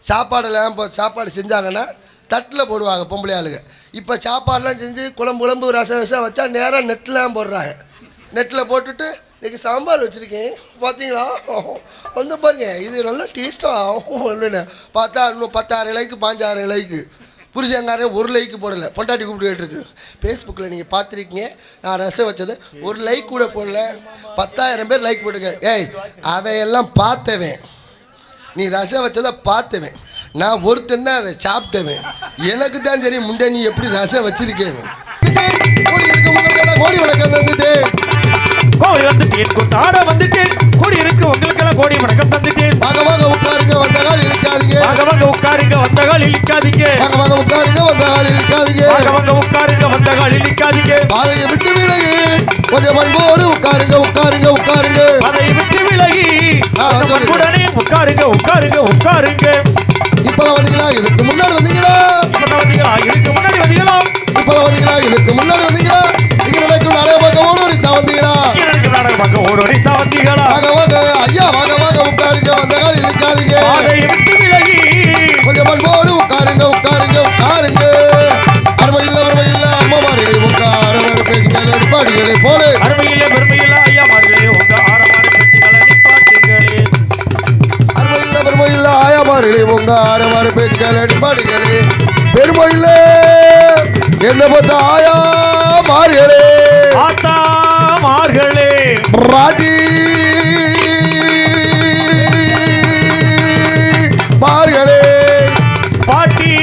சாப்பாடெல்லாம் இப்போ சாப்பாடு செஞ்சாங்கன்னா தட்டில் போடுவாங்க பொம்பளை ஆளுங்க. இப்போ சாப்பாடெலாம் செஞ்சு குழம்பு ரசம் வச்சா நேராக நெட்டில் போடுறாங்க. நெட்டில் போட்டுட்டு இன்றைக்கி சாம்பார் வச்சுருக்கேன் பார்த்தீங்களா வந்து பாருங்க இது நல்லா டேஸ்ட்டாக பார்த்தா இன்னும் 10,000 லைக்கு 15,000 லைக்கு புரிஞ்சங்காரன் 1 லைக்கு போடலை. பொண்டாட்டி கூப்பிட்டு கேட்டுருக்கு. ஃபேஸ்புக்கில் நீங்கள் பார்த்துருக்கீங்க நான் ரசம் வச்சது 1 லைக் கூட போடல 10,000 பேர் லைக் போட்டிருக்கேன். ஏய் அவையெல்லாம் பார்த்தவன், நீ ரசம் வச்சதை பார்த்தவன், நான் ஒருத்தன் தான் அதை சாப்பிட்டவன். எனக்கு தான் தெரியும் முண்டை நீ எப்படி ரசம் வச்சிருக்கேன்னு. கோடி வணக்கம் தந்துட்டேன், கோடி வந்துட்டேன், கொண்டாட வந்துட்டேன், கோடி இருக்கு உங்களுக்கெல்லாம் கோடி வணக்கம் தந்துட்டேன். வாங்க வாங்க உட்காருங்க வந்தகால் இழுக்காதீங்க, வாங்க வாங்க உட்காருங்க வந்தகால் இழுக்காதீங்க, வாங்க வாங்க உட்காருங்க வந்தகால் இழுக்காதீங்க, வாங்க வாங்க உட்காருங்க வந்தகால் இழுக்காதீங்க. பாதையை விட்டு விலகி கொஞ்சம் அன்போடு உட்காருங்க உட்காருங்க உட்காருங்க, பாதையை விட்டு விலகி உடனே உட்காருங்க உட்காருங்க உட்காருங்க. இப்பதான் வந்தீங்களா இதுக்கு முன்னாடி வந்தீங்களா? இப்பதான் வந்தீங்களா இதுக்கு முன்னாடி வந்தீங்களா? இப்பதான் வந்தீங்களா இதுக்கு முன்னாடி வந்தீங்களா? இங்க நடக்கும் நாடக பார்க்க ஓடோடித்தா வந்தீங்களா? இங்க நடக்கும் நாடக பார்க்க ஓடோடித்தா வந்தீங்களா? வாங்க வாங்க ஐயா வாங்க வாங்க உட்காருங்க வந்தகால் இழுக்காதீங்க, பாதையை விட்டு விலகி கொஞ்சம் அன்போடு உட்காருங்க உட்காருங்க உட்காருங்க. அருமையில்ல அம்மாமார்களே உட்கார வர பேச்சு கையில் நிப்பாட்டுகளே போலே. அருமையில்ல பெருமையில்ல ஐயா மார்களே உங்க ஆரவார பேச்சுக்களை நிப்பாட்டுங்களே. பெருமையில்ல ஆயாமார்களே உங்க ஆரவார பேச்சு கையில் நிப்பாட்டுகளே. பெருமையில்ல என்ன பார்த்த ஆயா மார்களே ஆத்தா மார்களே ராட்டி மார்களே பாட்டி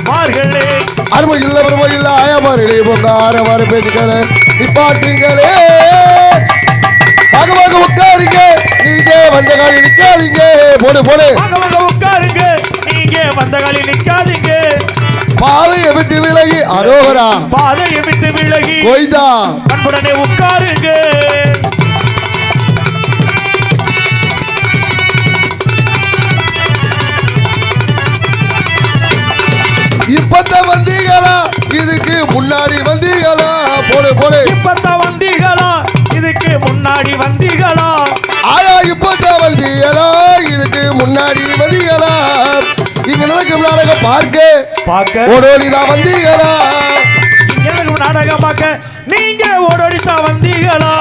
மார்களே. அருமையில்ல ஆயாமார்களே உங்க ஆரவார பேச்சுக்கள நிப்பாட்டுங்களே. வாங்க வாங்க உட்காருங்க நீங்க வந்த காலில் நிற்காதீங்க போடு போடு. வாங்க வாங்க உட்காருங்க நீங்க வந்த காலில் நிற்காதீங்க. பாதையை விட்டு விலகி அரோகரா, பாதையை விட்டு விலகி கோய்தா அன்புடனே உட்காருங்க. இப்பத்தான் வந்தீங்களா இதுக்கு முன்னாடி வந்தீங்களா போடு போடு. இப்பத்தான் வந்தீங்களா இதுக்கு முன்னாடி வந்தீங்களா? ஆயா இப்பத்தான் வந்தீங்களா இதுக்கு முன்னாடி வந்தீங்களா? இங்க நடக்கும் நாடகம் பார்க்க ஓடோடிதான் வந்தீங்களா? இங்க நடக்கும் நாடகம் பார்க்க நீங்க ஓடோடிதான் வந்தீங்களா?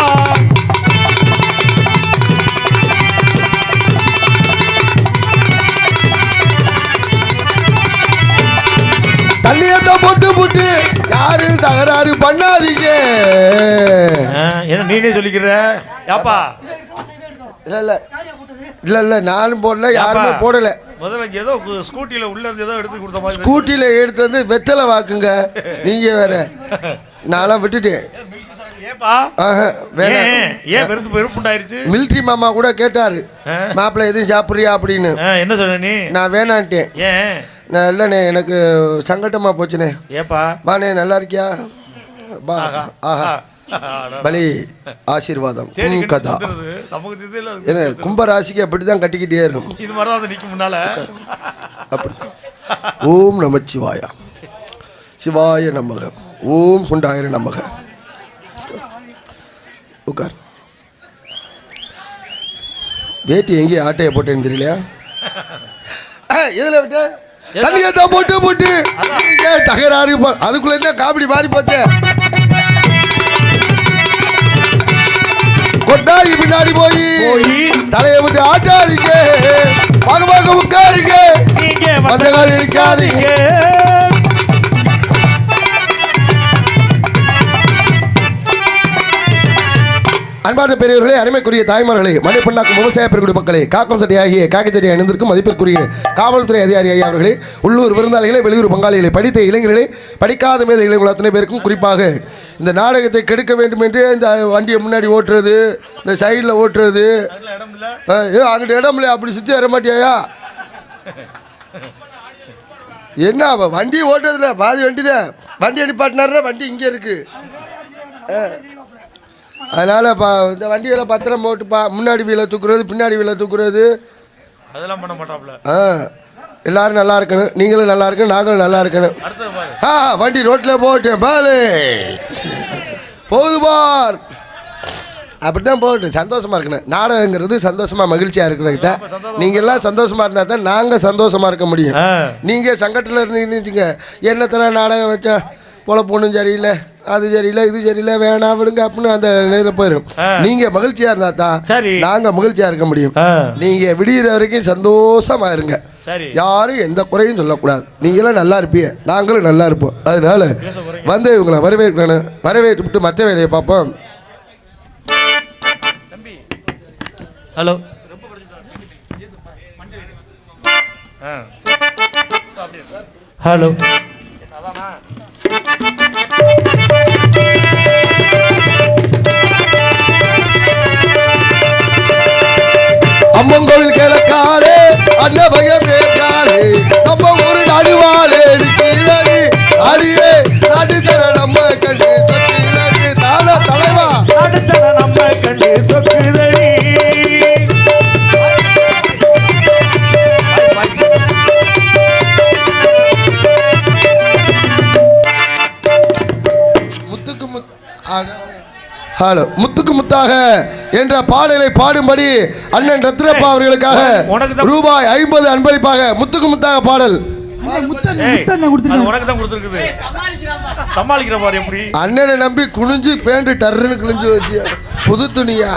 தண்ணியத்தான் போட்டு போட்டு யாரும் தகராறு பண்ணாதீங்க. என்ன நீனே சொல்லிக்கிற யாப்பா? இல்ல நானும் போடல யாருமே போடல. முதல்ல ஏதோ ஸ்கூட்டில உள்ள இருந்து ஏதோ எடுத்து கொடுத்த மாதிரி. ஸ்கூட்டில எடுத்து வந்து வெத்தலை வாக்குங்க நீங்க வேற. நான்லாம் விட்டுட்டேன். மிலிட்ரி மாமா கூட கேட்டாரு மாப்பிள்ள எதுவும் சாப்பிடுறியா அப்படின்னு. என்ன சொன்ன நீ? நான் வேணான்ட்டேன். நான் இல்லண்ணே எனக்கு சங்கட்டமா போச்சுனே. ஏப்பா வாண்ணே நல்லா இருக்கியா? பா ஆஹா பலி ஆசீர்வாதம் கதா. என்ன கும்பராசிக்கு அப்படிதான் கட்டிக்கிட்டே இருக்கும். இது மாதிரி நிற்கும் முன்னால அப்படி. ஓம் நமச்சிவாயா சிவாய நமக ஓம் குண்டாயிர நமக. உட்கார். வேட்டி எங்கேயே ஆட்டையை போட்டேன்னு தெரியலையா? எதுல விட்ட தண்ணியத்தான் போட்டு போட்டு தகராறு அதுக்குள்ள என்ன காமெடி மாறி போச்சு. கொட்டாயி பின்னாடி போய் தலையை விட்டு ஆட்டாதீங்க. வாங்க வாங்க உட்காருங்க அந்த காலம் இடிக்காதீங்க. அன்பான பெரியவர்களே, அருமைக்குரிய தாய்மார்களே, மணிப்பண்ணாக்கும் விவசாய பெருங்குடி மக்களே, காக்கம் சட்டை ஆகிய காக்கச்சட்டை அணிந்திருக்கும் மதிப்பிற்குரிய காவல்துறை அதிகாரி ஐயா அவர்களே, உள்ளூர் விருந்தாளிகளே, வெளியூர் பங்காளிகளே, படித்த இளைஞர்களே, படிக்காத மேத இளைஞர்கள் அத்தனை பேருக்கும் குறிப்பாக இந்த நாடகத்தை கெடுக்க வேண்டும் என்று இந்த வண்டியை முன்னாடி ஓட்டுறது, இந்த சைடில் ஓட்டுறது, அங்கிட்ட இடம் இல்லை அப்படி சுற்றி வர மாட்டியாயா? என்ன வண்டி ஓட்டுறதுல பாதி வண்டி தான். வண்டி அனுப்பாட்டினாருன்னா வண்டி இங்கே இருக்கு. அதனால் இந்த வண்டிகளை பத்திரம் போட்டு முன்னாடி வீலை தூக்குறது பின்னாடி வீலை தூக்குறது அதெல்லாம் பண்ண மாட்டாப்ல. எல்லாரும் நல்லா இருக்கணும், நீங்களும் நல்லா இருக்கணும், நாங்களும் நல்லா இருக்கணும். வண்டி ரோட்டில் போட்டேன் பாலு போகுது பார். அப்படித்தான் போகட்டும், சந்தோஷமா இருக்கணும். நாடகங்கிறது சந்தோஷமா மகிழ்ச்சியா இருக்கிறத நீங்க எல்லாம் சந்தோஷமா இருந்தா தான் நாங்க சந்தோஷமா இருக்க முடியும். நீங்க சங்கத்தில் இருந்தீங்க என்னத்தன நாடகம் வச்சா பொழப்பு ஒன்றும் சரியில்லை, அது சரியில்லை, இது சரியில்லை, வேணாம் விடுங்க அப்படின்னு அந்த நேரில் போயிடும். நீங்க மகிழ்ச்சியா இருந்தா தான் நாங்க மகிழ்ச்சியா இருக்க முடியும். நீங்க விடிகிற வரைக்கும் சந்தோஷமா இருங்க, யாரும் எந்த குறையும் சொல்லக்கூடாது. நீங்களும் நல்லா இருப்பீங்க, நாங்களும் நல்லா இருப்போம். அதனால வந்து இவங்களை வரவேற்கணும். வரவேற்று மற்ற வேலையை பார்ப்போம். ஹலோ ஹலோ அம்மன் கோவில் கிழக்காலே அன்னபய பேக்காலே நம்ம ஒரு நடுவாளே கீழடி அடியே நடுத்தர நம்ம கண்டு சொத்து தான தலைவா நடுத்தர நம்ம கண்டு சொக்குதடி. ஹலோ முத்துக்கு முத்தாக என்ற பாடலை பாடும்படி அண்ணன் ரத்னப்பா அவர்களுக்காக ரூபாய் 50 அன்பளிப்பாக முத்துக்கு முத்தாக பாடல். அண்ணனை நம்பி குனிஞ்சு பேண்டு டர்ன்னு கிழிஞ்சு வச்சு புது துணியா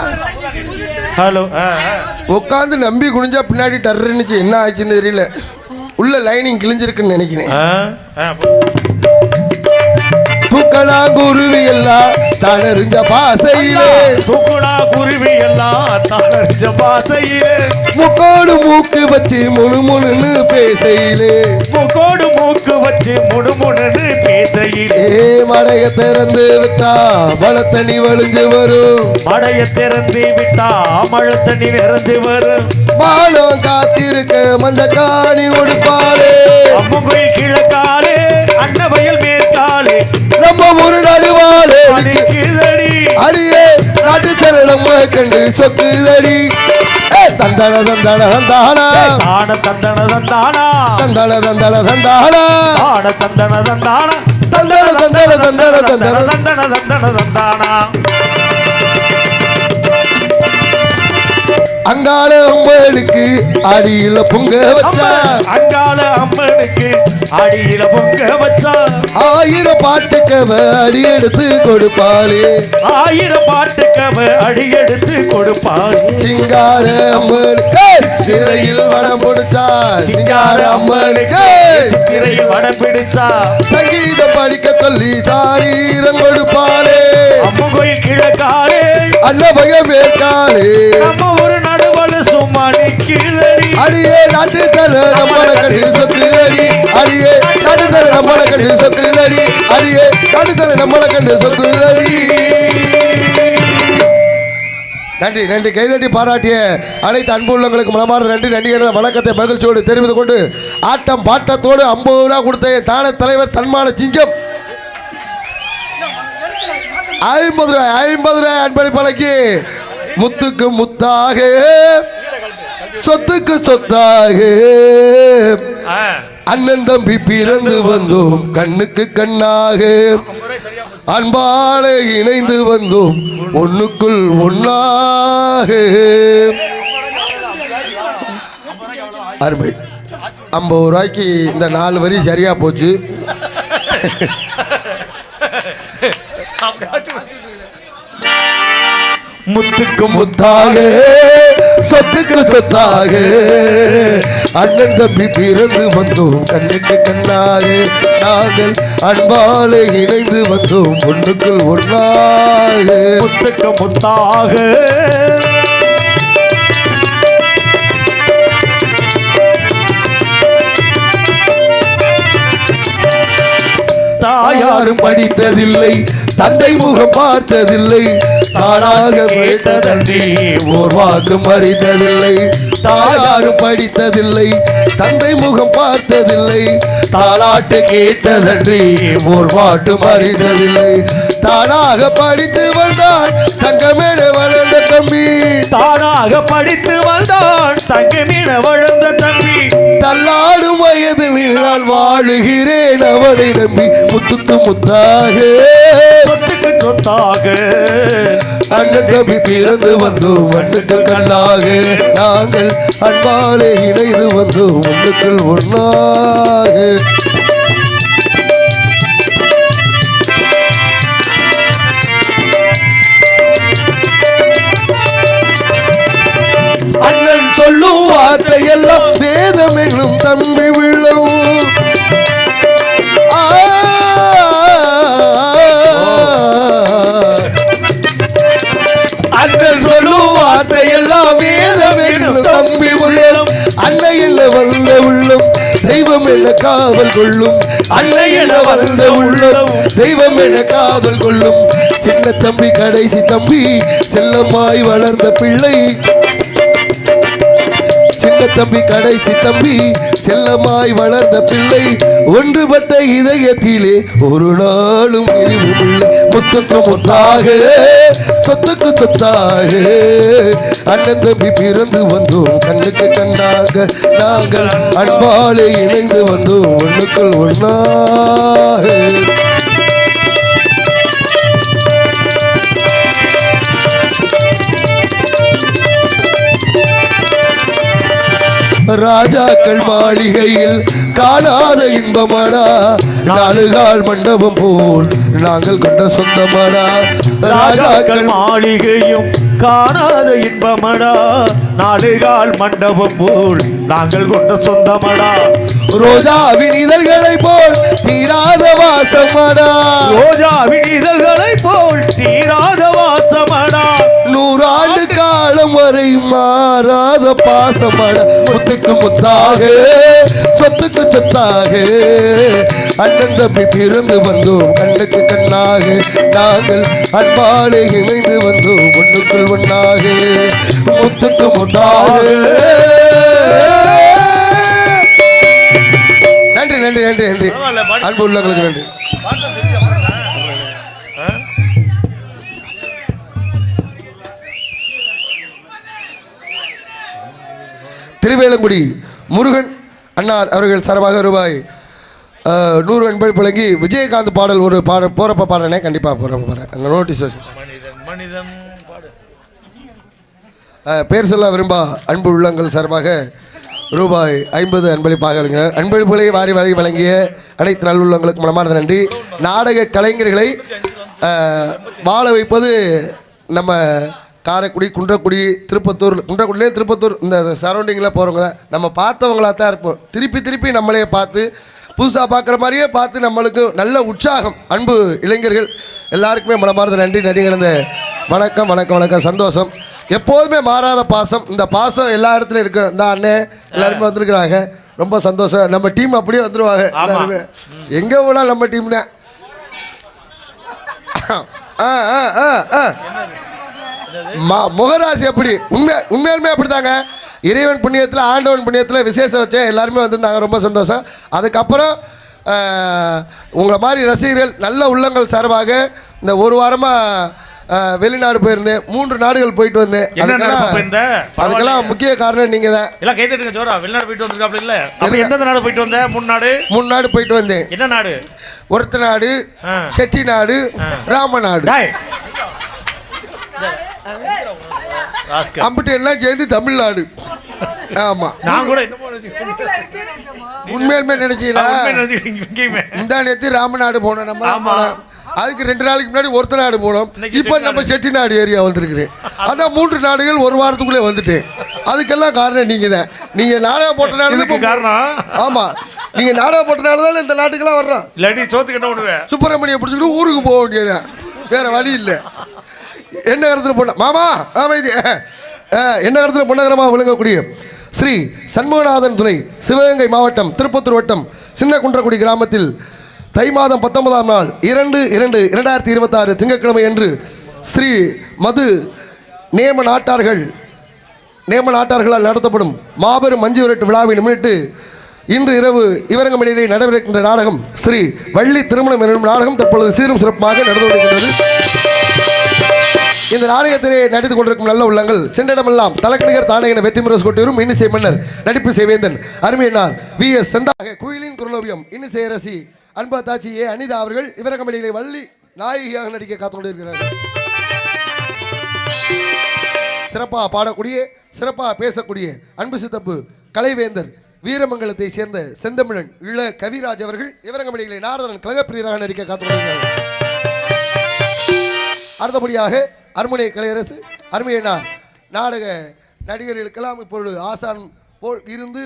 ஹலோ உட்காந்து நம்பி குனிஞ்சா பின்னாடி டர்னுச்சு, என்ன ஆச்சுன்னு தெரியல. உள்ள லைனிங் கிழிஞ்சிருக்குன்னு நினைக்கிறேன். தூக்கலா குருவி எல்லாம் தளர்ந்த பாசையிலே, தூக்கலா குருவி எல்லாம் தளர்ந்த பாசையிலே, முக்கோடு மூக்கு வச்சு முணுமுணுன்னு பேசையிலே, முக்கோடு மூக்கு வச்சு முணுமுணுன்னு பேசையிலே, மடைய திறந்து விட்டா மழை தண்ணி வழிஞ்சு வரும், மடைய திறந்து விட்டா மழை தண்ணி நிறைஞ்சு வரும், மானம் காத்திருக்க மஞ்ச காணி உடுப்பாளே, அம்மங்கோயில் கிழக்காலே அன்னவயல் மேற்காலே நம்ம ஒரு நடுவாளே அடியே நாட்டு சரணம் கண்டு சொக்குதடி. தந்தன தந்தன தந்தானா தான தந்தன தந்தானா தந்தன தந்தன தந்தானா தான தந்தன தந்தானா தந்தன தந்தன தந்தன தந்தன தந்தன தந்தன தந்தானா. அங்கால அம்மனுக்கு அடியில பொங்க வச்சா, அங்கால அம்மனுக்கு அடியில பொங்க வச்சா, 1000 பாட்டுக்கவ அடி எடுத்து கொடுப்பாளே, 1000 பாட்டுக்கவ அடி எடுத்து கொடுப்பாளே, சிங்கார அம்மனுக்கு சிறையில் வடம் பிடிச்சா, சிங்கார அம்மனுக்கு சிறையில் வடம் பிடிச்சா, சங்கீதம் படிக்க சொல்லி சாரீரம் கொடுப்பாளே, அம்மங்கோயில் கிழக்காலே அன்னபய மேற்காலே நம்ம ஒரு நடுவல சும்மா நிக்கிறடி, அடியே நாட்டு தர நம்மள கட்டி சொக்குதடி, அடியே நாட்டு தர நம்மள கட்டி சொக்குதடி, அடியே நாட்டு தர நம்மள கண்டு சொக்குதடி. நன்றி நன்றி. கைதட்டி பாராட்டிய அனைத்து அன்பு உள்ளங்களுக்கு மனமார்ந்த நன்றி. நன்றி என்ற வணக்கத்தை மகிழ்ச்சியோடு தெரிவித்து கொண்டு ஆட்டம் பாட்டத்தோடு 50 ரூபா கொடுத்த தான தலைவர் தன்மான சிங்கம் 50 ரூபாய் அன்பளிப்பலைக்கு முத்துக்கு முத்தாக சொத்துக்கு சொத்தாக அண்ணன் தம்பி பிறந்து வந்தோம் கண்ணுக்கு கண்ணாக அன்பால இணைந்து வந்தோம் ஒண்ணுக்குள் ஒன்னாக. அருமை. 50 ரூபாய்க்கு இந்த 4 வரி சரியா போச்சு. முத்துக்கு முத்தாக சொத்துக்கு சொத்தாக அண்ணன் தம்பி பிறந்து வந்தோம் கண்ணுக்கு கண்ணாக நாங்கள் அன்பாலே இணைந்து வந்தோம் ஒண்ணுக்குள் ஒன்றாக. முத்துக்கு முத்தாக தாயாரும் படித்ததில்லை தந்தை முகம் பார்த்ததில்லை தானாக கேட்டதன்றி ஓர் வாக்கு மறித்ததில்லை. தாயாரும் படித்ததில்லை தந்தை முகம் பார்த்ததில்லை தாலாட்டு கேட்டதன்றி ஓர் பாட்டு மறித்ததில்லை. தானாக படித்து வந்தான் தங்கமேட வளர்ந்த தம்பி, தானாக படித்து வந்தான் தங்கமேட வளர்ந்த தம்பி, தள்ளாடும் வயதில் நான் வாழுகிறேன் அவனை நம்பி முத்துக்கு முத்தாக மண்ணுக்கு சொத்தாக அண்ணன் தம்பி பிறந்து வந்தோம் மண்ணுக்கு கண்ணாக நாங்கள் அன்பாலே இணைந்து வந்தோம் ஒன்றுக்குள் ஒன்றாக. அண்ணன் சொல்லும் வார்த்தையெல்லாம் வேதம் என்னும் தம்பி உள்ளம். அண்ணன் சொல்லும் வார்த்தையெல்லாம் வேதம் என்னும் தம்பி உள்ளம். அன்னை என்ன வந்த உள்ளம் தெய்வம் என்ன காதல் கொள்ளும். அன்னை என்ன வந்த உள்ளம் தெய்வம் என்ன காதல் கொள்ளும். சின்ன தம்பி கடைசி தம்பி செல்லமாய் வளர்ந்த பிள்ளை. சின்ன தம்பி கடைசி தம்பி செல்லமாய் வளர்ந்த பிள்ளை. ஒன்றுபட்ட இதயத்திலே ஒரு நாளும் பிரிவுமில்லை. முத்துக்கு முத்தாக சொத்துக்கு சொத்தாக அண்ணன் தம்பி பிறந்து வந்தோம் கண்ணுக்கு கண்ணாக நாங்கள் அன்பாலே இணைந்து வந்தோம் ஒன்றுக்குள் ஒன்றாக. ராஜாக்கள் மாளிகையில் காணாத இன்பமாடா நாடுகால் மண்டபம் போல் நாங்கள் கொண்ட சொந்தமாடா. ராஜாக்கள் மாளிகையும் காணாத இன்பமடா நாடுகால் மண்டபம் போல் நாங்கள் கொண்ட சொந்தமடா. ரோஜாவின் இதழ்களை போல் தீராத வாசமடா. ரோஜாவின் இதழ்களை போல் தீராத வாசமடா. 100 ஆண்டு காலம் வரை மாறாத பாசமடா. முத்துக்கு முத்தாக சொத்துக்கு சொத்தாக அண்ணன் தம்பி பிறந்து வந்தோம் கண்ணுக்கு கண்ணாக நாங்கள் அன்பாலே இணைந்து வந்தோம் ஒன்றுக்குள் ஒன்றாக முத்துக்கு முத்தாக. நன்றி நன்றி நன்றி நன்றி அன்பு உள்ளவங்களுக்கு நன்றி. திருவேலங்குடி முருகன் அன்னார் அவர்கள் சார்பாக ரூபாய் 100 என்பது புழங்கி விஜயகாந்த் பாடல் ஒரு போறப்ப பாடுறேனே கண்டிப்பாக போகிறேன் நோட்டீஸ் பேர் சொல்ல விரும்பா அன்பு உள்ளங்கள் சார்பாக ரூபாய் 50 அன்பளிப்பாக வழங்கினார். அன்பளிப்புகளை வாரி வாரி வழங்கிய அனைத்து நல்லுள்ளங்களுக்கு மனமார்ந்த நன்றி. நாடக கலைஞர்களை வாழ வைப்பது நம்ம காரைக்குடி குன்றக்குடி திருப்பத்தூர் குன்றக்குடியிலே திருப்பத்தூர் இந்த சரௌண்டிங்கில் போகிறவங்க தான் நம்ம பார்த்தவங்களாக தான் இருப்போம். திருப்பி திருப்பி நம்மளே பார்த்து புதுசாக பார்க்குற மாதிரியே பார்த்து நம்மளுக்கு நல்ல உற்சாகம். அன்பு இளைஞர்கள் எல்லாருக்குமே மனமார்ந்த நன்றி நன்றி கலந்த வணக்கம் வணக்கம் வணக்கம். சந்தோஷம் எப்போதுமே மாறாத பாசம். இந்த பாசம் எல்லா இடத்துலையும் இருக்கு. இந்த அண்ணன் எல்லாருமே வந்திருக்கிறாங்க. ரொம்ப சந்தோஷம். நம்ம டீம் அப்படியே வந்துடுவாங்க எல்லாருமே. எங்கே போனால் நம்ம டீம் தான். முகராசி எப்படி உண்மையாலுமே அப்படித்தாங்க. இறைவன் புண்ணியத்தில் ஆண்டவன் புண்ணியத்தில் விசேஷம் வச்சேன் எல்லாருமே வந்திருந்தாங்க. ரொம்ப சந்தோஷம். அதுக்கப்புறம் உங்களை மாதிரி ரசிகர்கள் நல்ல உள்ளங்கள் சார்பாக இந்த ஒரு வாரமாக வெளிநாடு போயிருந்தேன். 3 நாடுகள் போயிட்டு வந்தேன். அதுக்கெல்லாம் முக்கிய காரணம் நீங்க தான். எல்லாம் கை தட்டுங்க ஜோரா. வெளிநாடு போயிட்டு வந்திருக்காப்ல இல்ல? அப்ப எந்த நாடு போயிட்டு வந்த? 3 நாடு போயிட்டு வந்தேன். என்ன நாடு? ஒருத்த நாடு, செட்டி நாடு, ராமநாடு. அம்பிட்டு எல்லாம் சேர்ந்து தமிழ்நாடு. ஆமா நான் கூட உண்மையுமே நினைச்சீங்களா? இந்த நேரத்து ராமநாடு போனோம் நம்ம. அதுக்கு 2 நாளைக்கு முன்னாடி ஒருத்த நாடு போனோம். இப்போ நம்ம செட்டிநாடு ஏரியா வந்திருக்கிறேன். அதான் 3 நாடுகள் ஒரு வாரத்துக்குள்ளே வந்துட்டேன். அதுக்கெல்லாம் காரணம் நீங்க தான். நீங்க நாடகம் போட்டனால காரணம். ஆமா நீங்க நாடகம் போட்டனால தான் இந்த நாட்டுக்கெல்லாம் வர்றோம். இல்லாட்டி சோத்துக்கு என்ன பண்ணுவேன்? சுப்பிரமணியம் பிடிச்சிட்டு ஊருக்கு போக வேண்டியதான். வேற வழி இல்லை. என்ன கருத்துல பொண்ண மாமா அமைதி என்ன கருத்துல பொன்னகரமாக விளங்கக்கூடிய ஸ்ரீ சண்முகநாதன் துணை சிவகங்கை மாவட்டம் திருப்பத்தூர் வட்டம் சின்ன குன்றக்குடி கிராமத்தில் தை மாதம் 19ஆம் நாள் 2/2/2026 திங்கட்கிழமை அன்று ஸ்ரீ மது நேம நாட்டார்களால் நடத்தப்படும் மாபெரும் மஞ்சு விரட்டு விழாவை முன்னிட்டு இன்று இரவு இவரங்கமணியிலே நடைபெறுகின்ற நாடகம் ஸ்ரீ வள்ளி திருமணம் என்னும் நாடகம் தற்பொழுது சீரும் சிறப்பாக நடந்து கொண்டிருக்கின்றது. இந்த நாடகத்திலே நடித்துக் கொண்டிருக்கும் நல்ல உள்ளங்கள் சென்றிடமெல்லாம் தலக்கணிகர் தானகின வெற்றி முரசு கொட்டிவரும் இன்னிசை மன்னர் நடிப்பு செய்வேந்தன் அருமையனார் VS செந்தாக குயிலின் குரலோவியம் இன்னிசை அரசி அன்பா தாச்சி அனிதா அவர்கள் இவரங்கமணியிலே வள்ளி நாயகியாக நடிக்க காத்துக்கொண்டு இருக்கிறார். சிறப்பாக பாடக்கூடிய, சிறப்பாக பேசக்கூடிய அன்பு சித்தப்பு கலைவேந்தர் வீரமங்கலத்தை சேர்ந்த செந்தமிழன் இள கவிராஜ் அவர்கள் இவரங்கமடிகளை நாரதன் கழகப்பிரியராக நடிக்க காத்துக்கொண்டிருக்கிறார். அடுத்தபடியாக அருமனை கலையரசு அருமையனார் நாடக நடிகர்களுக்கெல்லாம் இப்பொழுது ஆசான் போல் இருந்து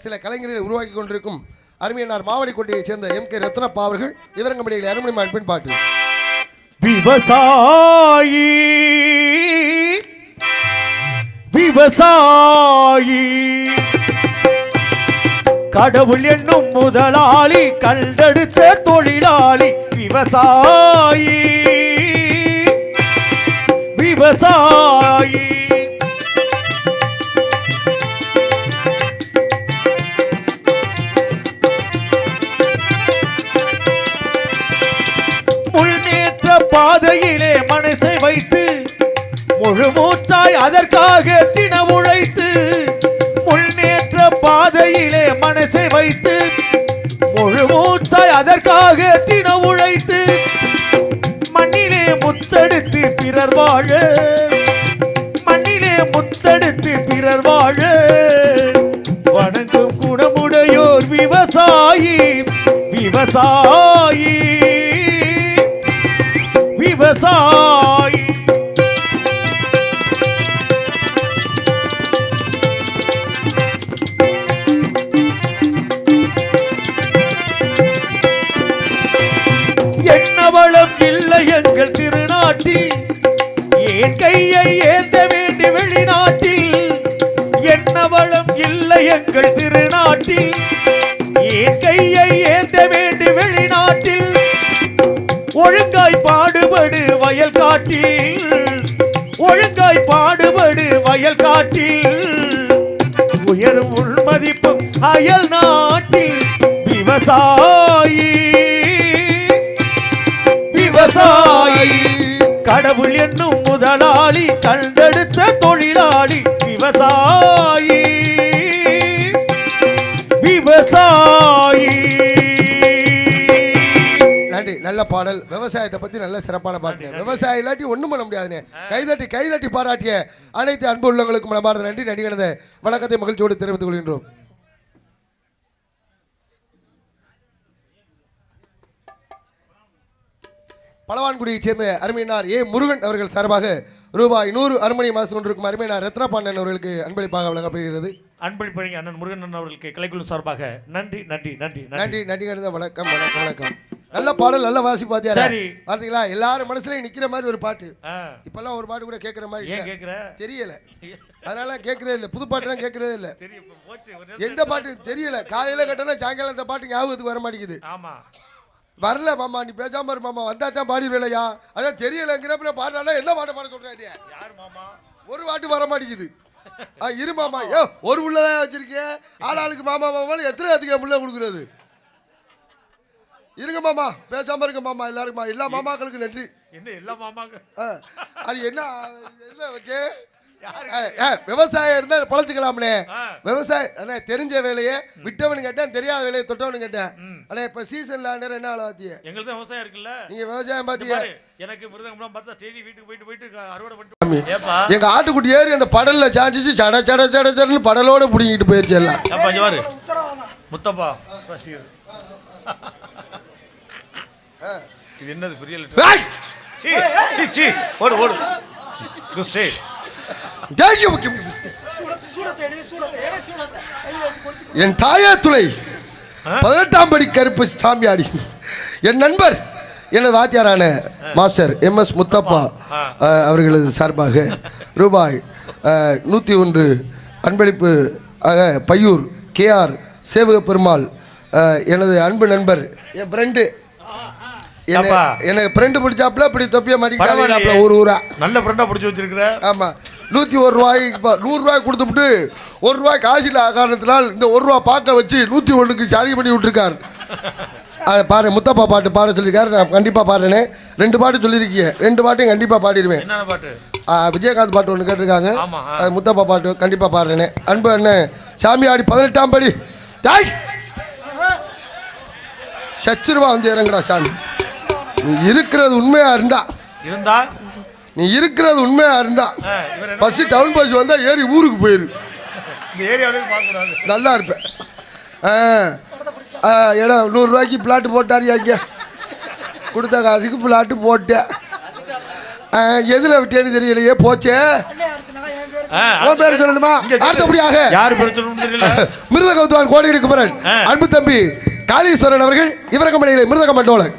சில கலைஞர்களை உருவாக்கி கொண்டிருக்கும் அருமையனார் மாவடிக்கோட்டையைச் சேர்ந்த MK ரத்னப்பா அவர்கள் இவரங்கமடிகளை அருமனை மாண்பின் பாட்டு. விவசாயி விவசாயி கடவுள் என்னும் முதலாளி கண்டெடுத்த தொழிலாளி விவசாயி விவசாயி முன்னேற்ற பாதையிலே மனசை வைத்து முழு மூச்சாய் அதற்காக தின உழைத்து முன்னேற்ற பாதையிலே மனசை வைத்து முழு மூச்சாய் அதற்காக தின உழைத்து மண்ணிலே முத்தெடுத்து பிறர் வாழ மண்ணிலே முத்தெடுத்து பிறர் வாழ வணங்கும் குணமுடையோர் விவசாயி விவசாயி விவசாயி. என்னவளம் இல்லை எங்கள் திருநாட்டில் ஏன் கையை ஏந்த வேண்டி வெளிநாட்டில் என்னவளம் இல்லை எங்கள் திருநாட்டில் ஏன் கையை ஏந்த வேண்டி வெளிநாட்டில் ஒழுங்காய் பாடுபடு வயல் காட்டில் ஒழுங்காய் பாடுபடு வயல் காட்டில் உயரும் உள்மதிப்பும் அயல் நாட்டில் விவசாயி விவசாயி கடவுள் என்னும் முதலாளி கண்டெடுத்த தொழிலாளி விவசாயி விவசாயி. நன்றி. நல்ல பாடல். விவசாயத்தை பத்தி நல்ல சிறப்பான பாட்டு. விவசாயம் இல்லாட்டி ஒண்ணும் பண்ண முடியாதுன்னு கைதட்டி பாராட்டிய அனைத்து அன்பு உள்ளவங்களுக்கும் மனமார்ந்த நன்றி. நன்றி கலந்த வணக்கத்தை மகிழ்ச்சியோடு தெரிவித்துக் கொள்கின்றோம். பலவான்குடியைச் சேர்ந்த அருமையினார் முருகன் அவர்கள் சார்பாக ரூபாய் 100 அருமணி மாசம் கொண்டிருக்கும் அருமையினார் ரத்னபாண்டன் அவர்களுக்கு அன்பளிப்பாக வழங்கப்படுகிறது. அன்பளிப்பு அண்ணன் முருகன் அவர்களுக்கு கலைக்குழு சார்பாக நன்றி நன்றி நன்றி நன்றி நன்றி கலந்த வணக்கம் வணக்கம் வணக்கம். நல்ல பாடல், நல்ல வாசி பாத்தியா பாத்தீங்களா? எல்லாரும் மனசுலயும் நிக்கிற மாதிரி ஒரு பாட்டு. இப்பெல்லாம் ஒரு பாட்டு கூட கேட்கற மாதிரி தெரியல, அதனால கேட்கறே இல்ல. புது பாட்டுலாம் கேட்கறதே இல்ல. எந்த பாட்டு தெரியல. காலையில கேட்டோம்னா சாயங்காலம் அந்த பாட்டு ஞாபகத்துக்கு வர மாட்டேங்குது. வரல மாமா, நீ பேசாம இரு மாமா, வந்தா தான் பாடிடுவேலையா? அதான் தெரியலங்கிறப்ப பாடுறாலும் என்ன பாட்டு பாட சொல்றாரு? ஒரு பாட்டு வர மாட்டேங்குது. இரு மாமா, ஒரு உள்ளதான் வச்சிருக்கேன். ஆளாளுக்கு மாமா மாமான்னு எத்தனை அதுக்கு முள்ள கொடுக்குறது? இருங்க மாமா, பேசாம இருங்க மாமா. எல்லாருக்குமா எல்லா மாமாக்களுக்கு நன்றி. என்ன எல்லா மாமாக்கு அது என்ன ஓகே. விவசாயம் இருந்தா பொழைச்சிக்கலாம்னே. விவசாயம் தெரிஞ்ச வேலையை விட்டவனு கேட்டேன், தெரியாத வேலையை தொட்டவனு கேட்டேன். ஆனா இப்ப சீசன்ல என்ன ஆள பாத்திய? எங்களுக்கு விவசாயம் இருக்குல்ல, நீங்க விவசாயம் பாத்தியா? எனக்கு மிருதங்கம்லாம் பார்த்தா தேடி வீட்டுக்கு போயிட்டு அறுவடை பண்ணிட்டு எங்க ஆட்டுக்குட்டி ஏறி அந்த படல்ல சாஞ்சிச்சு சட சட சட சடன்னு படலோட புடிங்கிட்டு போயிருச்சு எல்லாம். முத்தப்பா இது என்னது பெரிய ஓடு ஓடு குஸ்டே. என் தாயா துளை 18ஆம் படி கருப்பு சாமியாடி என் நண்பர் எனது வாத்தியாரான மாஸ்டர் MS முத்தப்பா அவர்களது சார்பாக ரூபாய் 101 அன்பளிப்பு பையூர் KR சேவக பெருமாள் எனது அன்பு நண்பர் என் ஃப்ரெண்டு. எனக்கு ஃப்ரெண்டு பிடிச்சாப்புல இப்படி தொப்பிய மாதிரி ஒரு ஊரா நல்ல ஃப்ரெண்டா பிடிச்சி வச்சிருக்கிற. ஆமா, 101 ரூபாய்க்கு 100 ரூபாய் கொடுத்துட்டு 1 ரூபாய் காசில் காரணத்தினால் இந்த 1 ரூபா பார்க்க வச்சு 101க்கு சரி பண்ணி விட்டுருக்கார். பாரு, முத்தப்பா பாட்டு பாட சொல்லியிருக்காரு. நான் கண்டிப்பாக பாடுறேனே. 2 பாட்டு சொல்லியிருக்கீங்க, 2 பாட்டையும் கண்டிப்பாக பாடிடுவேன். விஜயகாந்த் பாட்டு ஒன்று கேட்டிருக்காங்க, அது முத்தப்பா பாட்டு கண்டிப்பாக பாடுறேனே. அன்பு அண்ணன் சாமியாடி 18ஆம் படி தாய் சச்சுருவா வந்து இறங்குடா சாமி. நீ இருக்கிறது உண்மையா இருந்தா இருந்தா நீ இருக்கிறது உண்மையா இருந்தா பஸ் டவுன் பஸ் வந்தா ஏறி ஊருக்கு போயிரு. இந்த ஏரியாவிலே பார்க்கக்கூடாது. நல்லா இருப்பேன். இடம் 100 ரூபாய்க்கு பிளாட்டு போட்டார் இங்கே கொடுத்த காசுக்கு பிளாட்டு போட்டேன். எதில் விட்டேன்னு தெரியலையே போச்சே. உன் பேர் சொல்லணுமா? அடுத்தபடியாக யார் பேர் சொல்லணும் தெரியல. மிருதகத்துவான் கோடி எடுக்குமரன் அன்பு தம்பி காளீஸ்வரன் அவர்கள் இவரங்க மணிகளை மிருதக மண்டோலன்.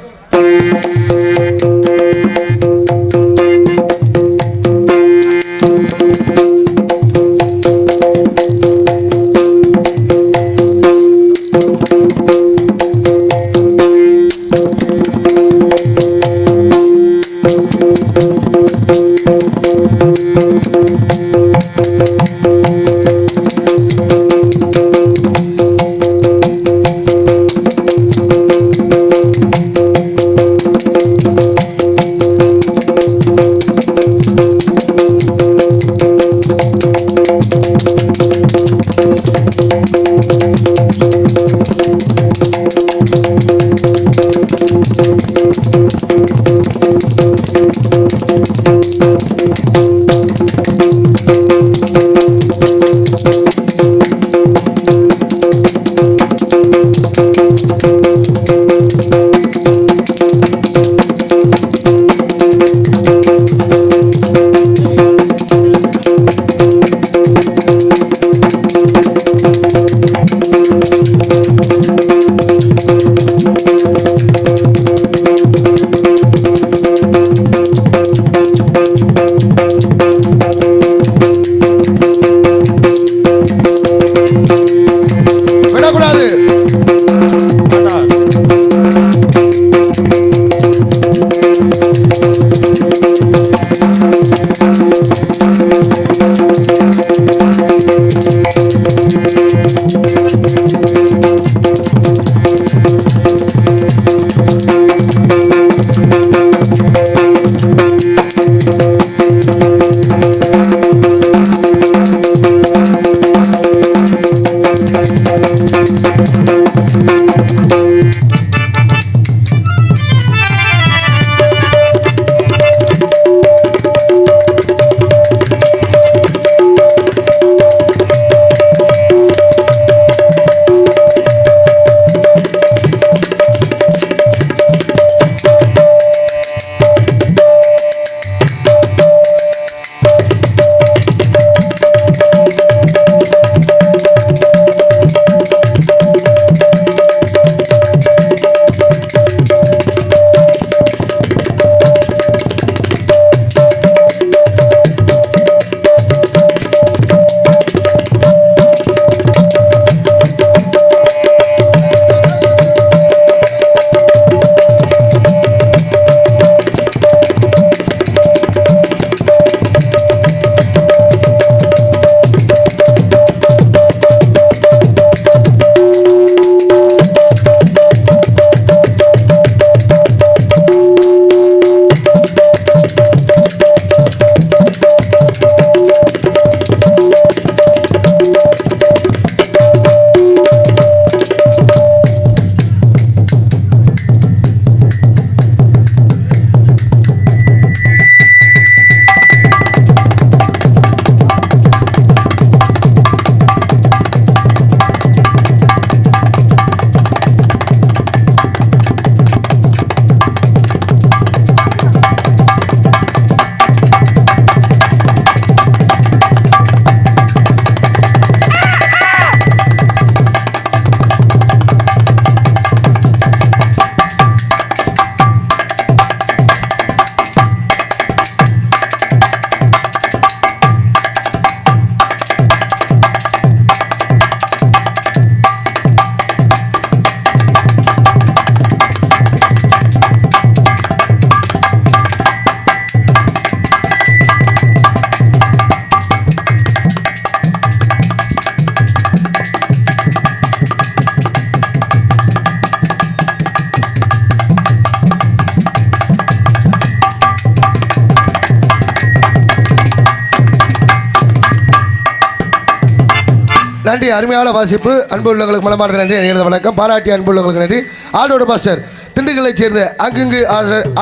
நன்றி. அருமையான வாசிப்பு. அன்பு உள்ளவங்களுக்கு மனமார்ந்த நன்றி. வணக்கம். பாராட்டிய அன்பு உள்ளவங்களுக்கு நன்றி. ஆடோடு மாஸ்டர் திண்டுக்கல்லைச் சேர்ந்த அங்கங்கு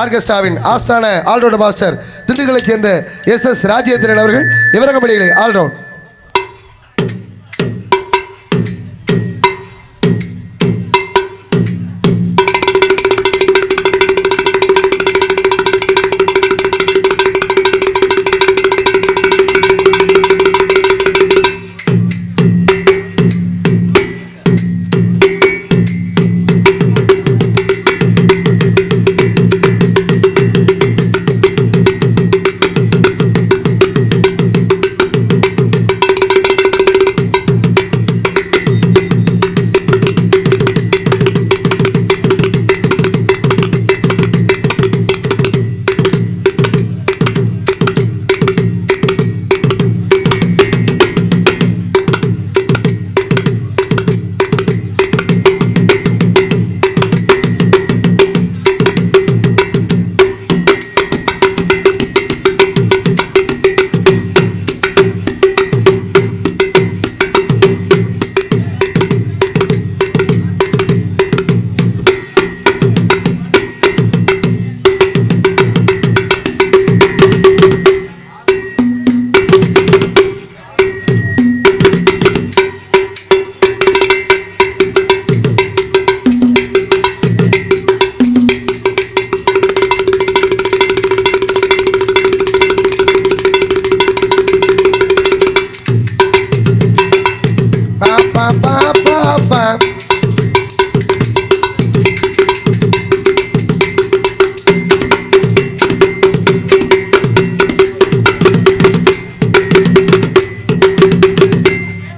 ஆர்கெஸ்ட்ராவின் ஆஸ்தான ஆல்ரவுண்ட் மாஸ்டர் திண்டுக்கல்லைச் சேர்ந்த SS ராஜேந்திரன் அவர்கள் இவரங்கம்படிகளை ஆல்ரவுண்ட்.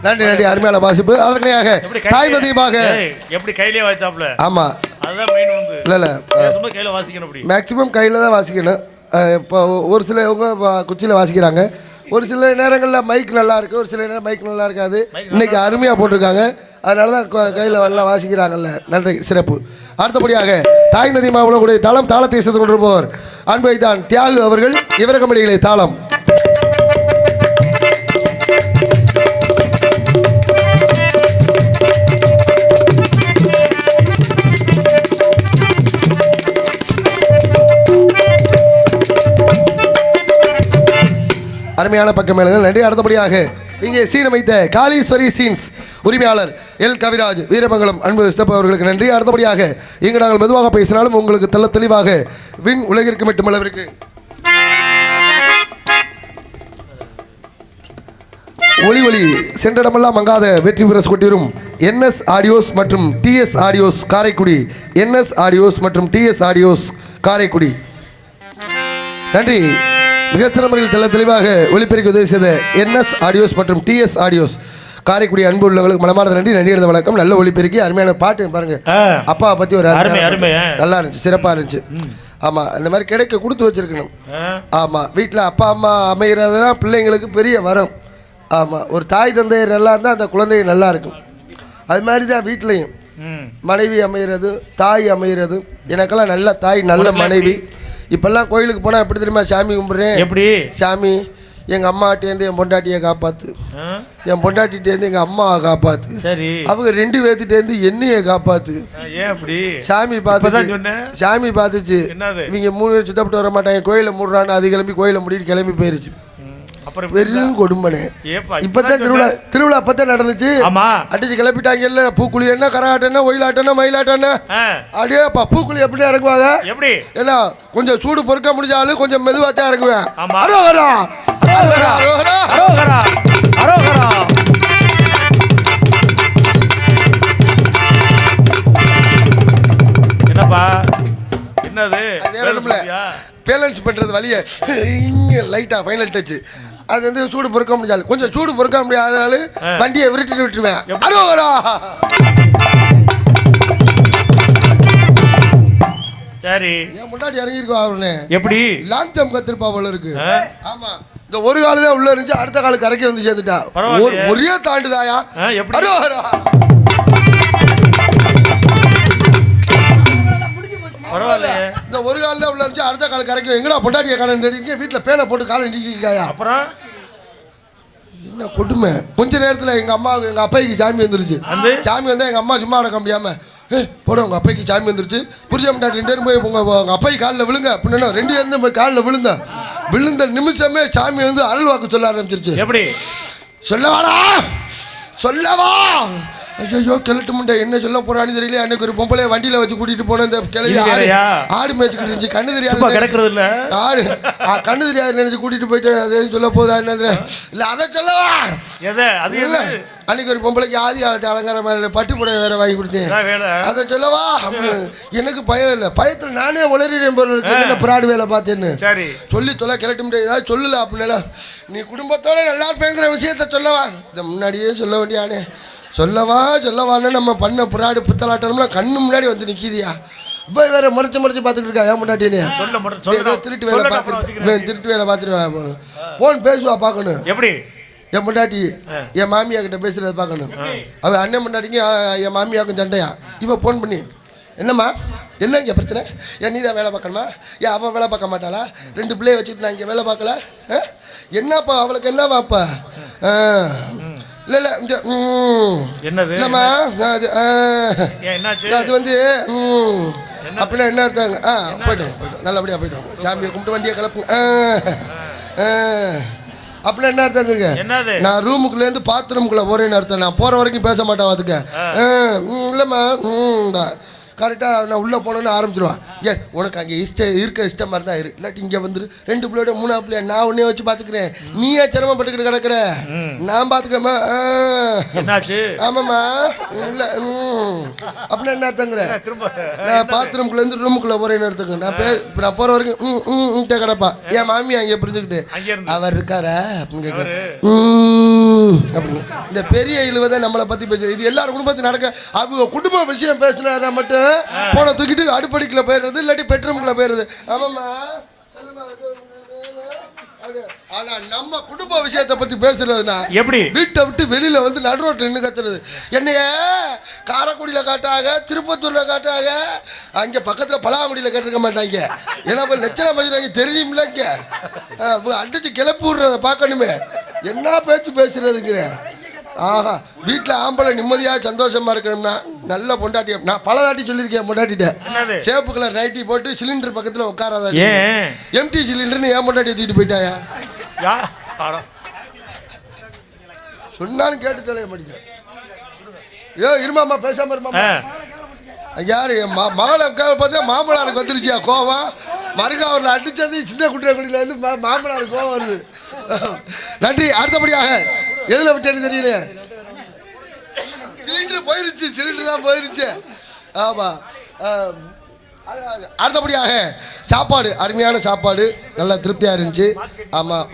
நன்றி நன்றி, அருமையான வாசிப்பு. அதற்காக தாய் நதியமாக எப்படி கையிலே வாசிச்சாப்ல. ஆமா, அதுதான் மெயின் வந்து. இல்ல சும்மா கையில வாசிக்கணும். அப்படி மேக்ஸிமம் கையில தான் வாசிக்கணும். இப்போ ஒரு சிலவங்க குச்சியில் வாசிக்கிறாங்க, ஒரு சில நேரங்களில் மைக் நல்லா இருக்கு, ஒரு சில நேரம் மைக் நல்லா இருக்காது. இன்னைக்கு அருமையாக போட்டிருக்காங்க, அதனால தான் கையில் நல்லா வாசிக்கிறாங்கல்ல. நன்றி, சிறப்பு. அடுத்தபடியாக தாய் நதி மாவட்டக்கூடிய தளம் தாளத்தை செய்து கொண்டிருப்பவர் அன்பை தான் தியாகு அவர்கள் இவரகம்படிகளை தாளம். அருமையான பக்கமேளங்கள், நன்றி. அடுத்தபடியாக இங்கே சீன் அமைத்த காளீஸ்வரி சீன்ஸ் உரிமையாளர் எல் கவிராஜ் வீரமங்கலம் அன்பு ஸ்டெப் அவர்களுக்கு நன்றி. அடுத்தபடியாக இங்கு நாங்கள் மெதுவாக பேசினாலும் உங்களுக்கு தெளிவாக வின் உலகிற்கு மட்டுமளவிற்கு ஒளி ஒளி சென்றடமெல்லாம் மங்காத வெற்றி பிரஸ் கொட்டிவரும் NS ஆடியோஸ் மற்றும் TS audios Karaikudi, NS audios மற்றும் TS ஆடியோஸ் காரைக்குடி. நன்றி. மிகச்சிறந்த முறையில் தெளிவாக ஒளிபெருக்கி உதவி செய்த NS ஆடியோஸ் மற்றும் TS ஆடியோஸ் காரைக்குடி அன்பு உள்ளவங்களுக்கு மனமார்ந்த நன்றி. நன்றி இருந்த வணக்கம். நல்ல ஒளிபெருக்கி அருமையான பாட்டு பாருங்க. அப்பா பற்றி ஒரு நல்லா இருந்துச்சு, சிறப்பாக இருந்துச்சு. ஆமாம், இந்த மாதிரி கிடைக்க கொடுத்து வச்சிருக்கணும். ஆமாம், வீட்டில் அப்பா அம்மா அமைகிறதுனா பிள்ளைங்களுக்கு பெரிய வரம். ஆமாம், ஒரு தாய் தந்தையர் நல்லா இருந்தால் அந்த குழந்தை நல்லா இருக்கும். அது மாதிரி தான் வீட்லையும் மனைவி அமைகிறது, தாய் அமைகிறது. எனக்கெல்லாம் நல்ல தாய், நல்ல மனைவி. இப்பெல்லாம் கோயிலுக்கு போனால் எப்படி தெரியுமா சாமி கும்பிட்றேன்? எப்படி சாமி? எங்கள் அம்மாட்டேருந்து என் பொண்டாட்டியை காப்பாற்று, என் பொண்டாட்டிகிட்டேருந்து எங்கள் அம்மாவை காப்பாற்று, அவங்க 2 பேர்த்திட்டேருந்து என்னையை காப்பாற்று. சாமி பார்த்துச்சு, சாமி பார்த்துச்சு இவங்க 3 பேர் சுத்தப்பட்டு வர மாட்டாங்க, கோயிலை மூடுறான்னு அது கிளம்பி கோயிலை மூடிட்டு கிளம்பி போயிருச்சு. வெறும் கொடுமனே. இப்பதான் திருவிழா அப்பதான் நடந்துச்சு. அடிச்சு கிளப்பிட்டாங்க. இல்ல பூக்குழி என்ன, கரகாட்டம் என்ன, ஒயிலாட்டம், மயிலாட்டம் என்ன, அப்படியே பூக்குழி எப்படி இறங்குவாங்க? எப்படி ஏன்னா கொஞ்சம் சூடு பொறுக்க முடிஞ்சாலும் கொஞ்சம் மெதுவாத்தான் இறங்குவேன். என்னப்பா என்னது பேலன்ஸ் பண்றது வழிய லைட்டா ஃபைனல் டச். அது வந்து சூடு பொறுக்க முடியாது, கொஞ்சம் சூடு பொறுக்க முடியாதனால வண்டியை விரட்டி விட்டுருவேன். சரி, என் முன்னாடி இறங்கிருக்கோம் அவனே. எப்படி லாங் ஜம்ப் கத்திருப்பா போல இருக்கு. ஆமா, இந்த ஒரு காலு தான் உள்ள இருந்துச்சு, அடுத்த காலு கரைக்க வந்து சேர்ந்துட்டா. ஒரே தாண்டுதாயா? இந்த ஒரு கால் தான் உள்ள இருந்துச்சு, அடுத்த கால் கரைக்கும். எங்கடா பொண்டாட்டிய காலம் தெரியுங்க, வீட்டில் பேனை போட்டு காலை நீக்கிருக்காயா? அப்புறம் என்ன கொடுமை. கொஞ்ச நேரத்தில் எங்கள் அம்மாவுக்கு எங்கள் அப்பாய்க்கு சாமி வந்துருச்சு. சாமி வந்தால் எங்கள் அம்மா சும்மா அடக்க முடியாம போட உங்கள் அப்பைக்கு சாமி வந்துருச்சு புரிஞ்ச மாட்டா 2 பேரும் போய் உங்கள் அப்பை காலில் விழுங்க அப்படின்னா 2 பேரும் போய் காலில் விழுந்த நிமிஷமே சாமி வந்து அருள் வாக்கு சொல்ல ஆரம்பிச்சிருச்சு. எப்படி சொல்லவாடா சொல்லவா ஐயோ கிழட்டு முண்டை என்ன சொல்ல போறான்னு தெரியல. அன்னைக்கு ஒரு பொம்பளை வண்டியில வச்சு கூட்டிட்டு போன இந்த கிளவி ஆடு மேய்ச்சிக்கிட்டு இருந்துச்சு. கண்ணு தெரியாது கிடக்குறது இல்ல ஆடு கண்ணு தெரியாது நினைச்சு கூட்டிட்டு போயிட்டு அது சொல்ல போதா என்னது இல்ல அதை சொல்லவா அன்னைக்கு ஒரு பொம்பளைக்கு ஆதி அலங்கார மாதிரி பட்டு புடவை வேற வாங்கி கொடுத்தேன் அதை சொல்லவா. எனக்கு பயம் இல்லை பயத்தில் நானே உளறினேன் பிராடு வேலை பார்த்தேன்னு சொல்லி தொலை கிளட்ட முடியாது ஏதாவது சொல்லல அப்படின்னால நீ குடும்பத்தோட நல்லா இருப்பேங்கிற விஷயத்த சொல்லவா. இதை முன்னாடியே சொல்ல வேண்டியானே சொல்லவான்னு நம்ம பண்ண புறாடு புத்தலாட்டம்லாம் கண்ணு முன்னாடி வந்து நிற்கிதியா இப்போ வேற முறைச்சு பார்த்துட்டு இருக்கா ஏன் முன்னாடினே திருட்டு வேலை பார்த்துருவேன் ஃபோன் பேசுவா பார்க்கணும். எப்படி என் முன்னாடி என் மாமியா கிட்ட பேசுறத பார்க்கணும். அவன் அண்ணன் முன்னாடிங்க என் மாமியாவுக்கும் சண்டையா இவன் ஃபோன் பண்ணி என்னம்மா என்ன இங்கே பிரச்சனை ஏன் நீ தான் வேலை பார்க்கணுமா ஏன் அவன் வேலை பார்க்க மாட்டாளா 2 பிள்ளைய வச்சுட்டு நான் இங்கே வேலை பார்க்கல என்னப்பா அவளுக்கு என்னவாப்பா இல்லை இந்த என்னது இல்லைம்மா அது வந்து அப்படின்னா என்ன இருக்காங்க போயிட்டோம் நல்லபடியாக போயிட்டோம் சாமியை கும்பிட்டு வண்டியை கிளப்புங்க அப்படின்னா என்ன அர்த்தங்க நான் ரூமுக்குள்ளேருந்து பாத்ரூமுக்குள்ளே போகிறேன்னு அர்த்தம் நான் போகிற வரைக்கும் பேச மாட்டேன் அதுக்கு இல்லைம்மா கரெக்டாக நான் உள்ளே போனோன்னு ஆரம்பிச்சிடுவான் உனக்கு அங்கே இஷ்டமாக இருந்தால் இரு இல்லாட்டி இங்கே வந்துரு 2 பிள்ளையோட 3 பிள்ளைய நான் உன்னே வச்சு பார்த்துக்கிறேன் நீயே சிரமப்பட்டுக்கிட்டு கிடக்குற நான் பார்த்துக்கம்மா ஆமாம்மா இல்லை அப்படின்னா என்ன அர்த்தங்கிற நான் பாத்ரூம்குள்ளேருந்து ரூமுக்குள்ளே போகிறேன்னு அர்த்தங்க நான் போகிற வரைக்கும் கிடப்பா என் மாமி அங்கே புரிஞ்சுக்கிட்டு அவர் இருக்காரா அப்படின்னு கேட்குறேன் அப்படின்னு இந்த பெரிய இழுவதை நம்மளை பற்றி பேசுறது இது எல்லாரும் குடும்பத்தில் நடக்க அவங்க குடும்ப விஷயம் பேசினா மட்டும் போன தூக்கிட்டு அடுப்படிக்குள்ள போயிடுறது இல்லாட்டி பெட்ரூம்குள்ள போயிடுறது. ஆமாம்மா ஆனா நம்ம குடும்ப விஷயத்தை பத்தி பேசுறதுனா எப்படி வீட்டை விட்டு வெளியில வந்து நடு ரோட்ல நின்று கத்துறது என்னைய காரைக்குடியில காட்டாக திருப்பத்தூர்ல காட்டாக அங்க பக்கத்துல பலாங்குடியில கேட்டிருக்க மாட்டாங்க ஏன்னா லட்சணம் பேசுறாங்க தெரியுமில்ல இங்க அடிச்சு கிளப்பி விடுறத பார்க்கணுமே என்ன பேச்சு பேசுறதுங்கிற ஆஹா வீட்டில் ஆம்பளை நிம்மதியாக சந்தோஷமா இருக்கணும்னா நல்ல பொண்டாட்டிய நான் பல தாட்டி சொல்லியிருக்கேன் பொண்டாட்டிட்ட சேப்பு கலர் நைட்டி போட்டு சிலிண்டர் பக்கத்தில் உட்காராதா எம்டி சிலிண்டர்னு ஏன் பொண்டாட்டியை தூக்கிட்டு போயிட்டாயா சொன்னாலும் கேட்டு தொலைய மாட்டேங்க இருமாமா பேசாம இருமாமா யாரு மகளை பார்த்தா மாமனாருக்கு வந்துருச்சியா கோவம் மருகாவூரில் அடிச்சது சின்ன குட்டியாக்குடியில இருந்து மாமனாருக்கு கோவம் வருது. நன்றி. அடுத்தபடியாக எதில் விட்டேன்னு தெரியல சிலிண்டர் தான் போயிருச்சு ஆமாம். அடுத்தபடியாக சாப்பாடு அருமையான சாப்பாடு நல்லா திருப்தியாக இருந்துச்சு. ஆமாம்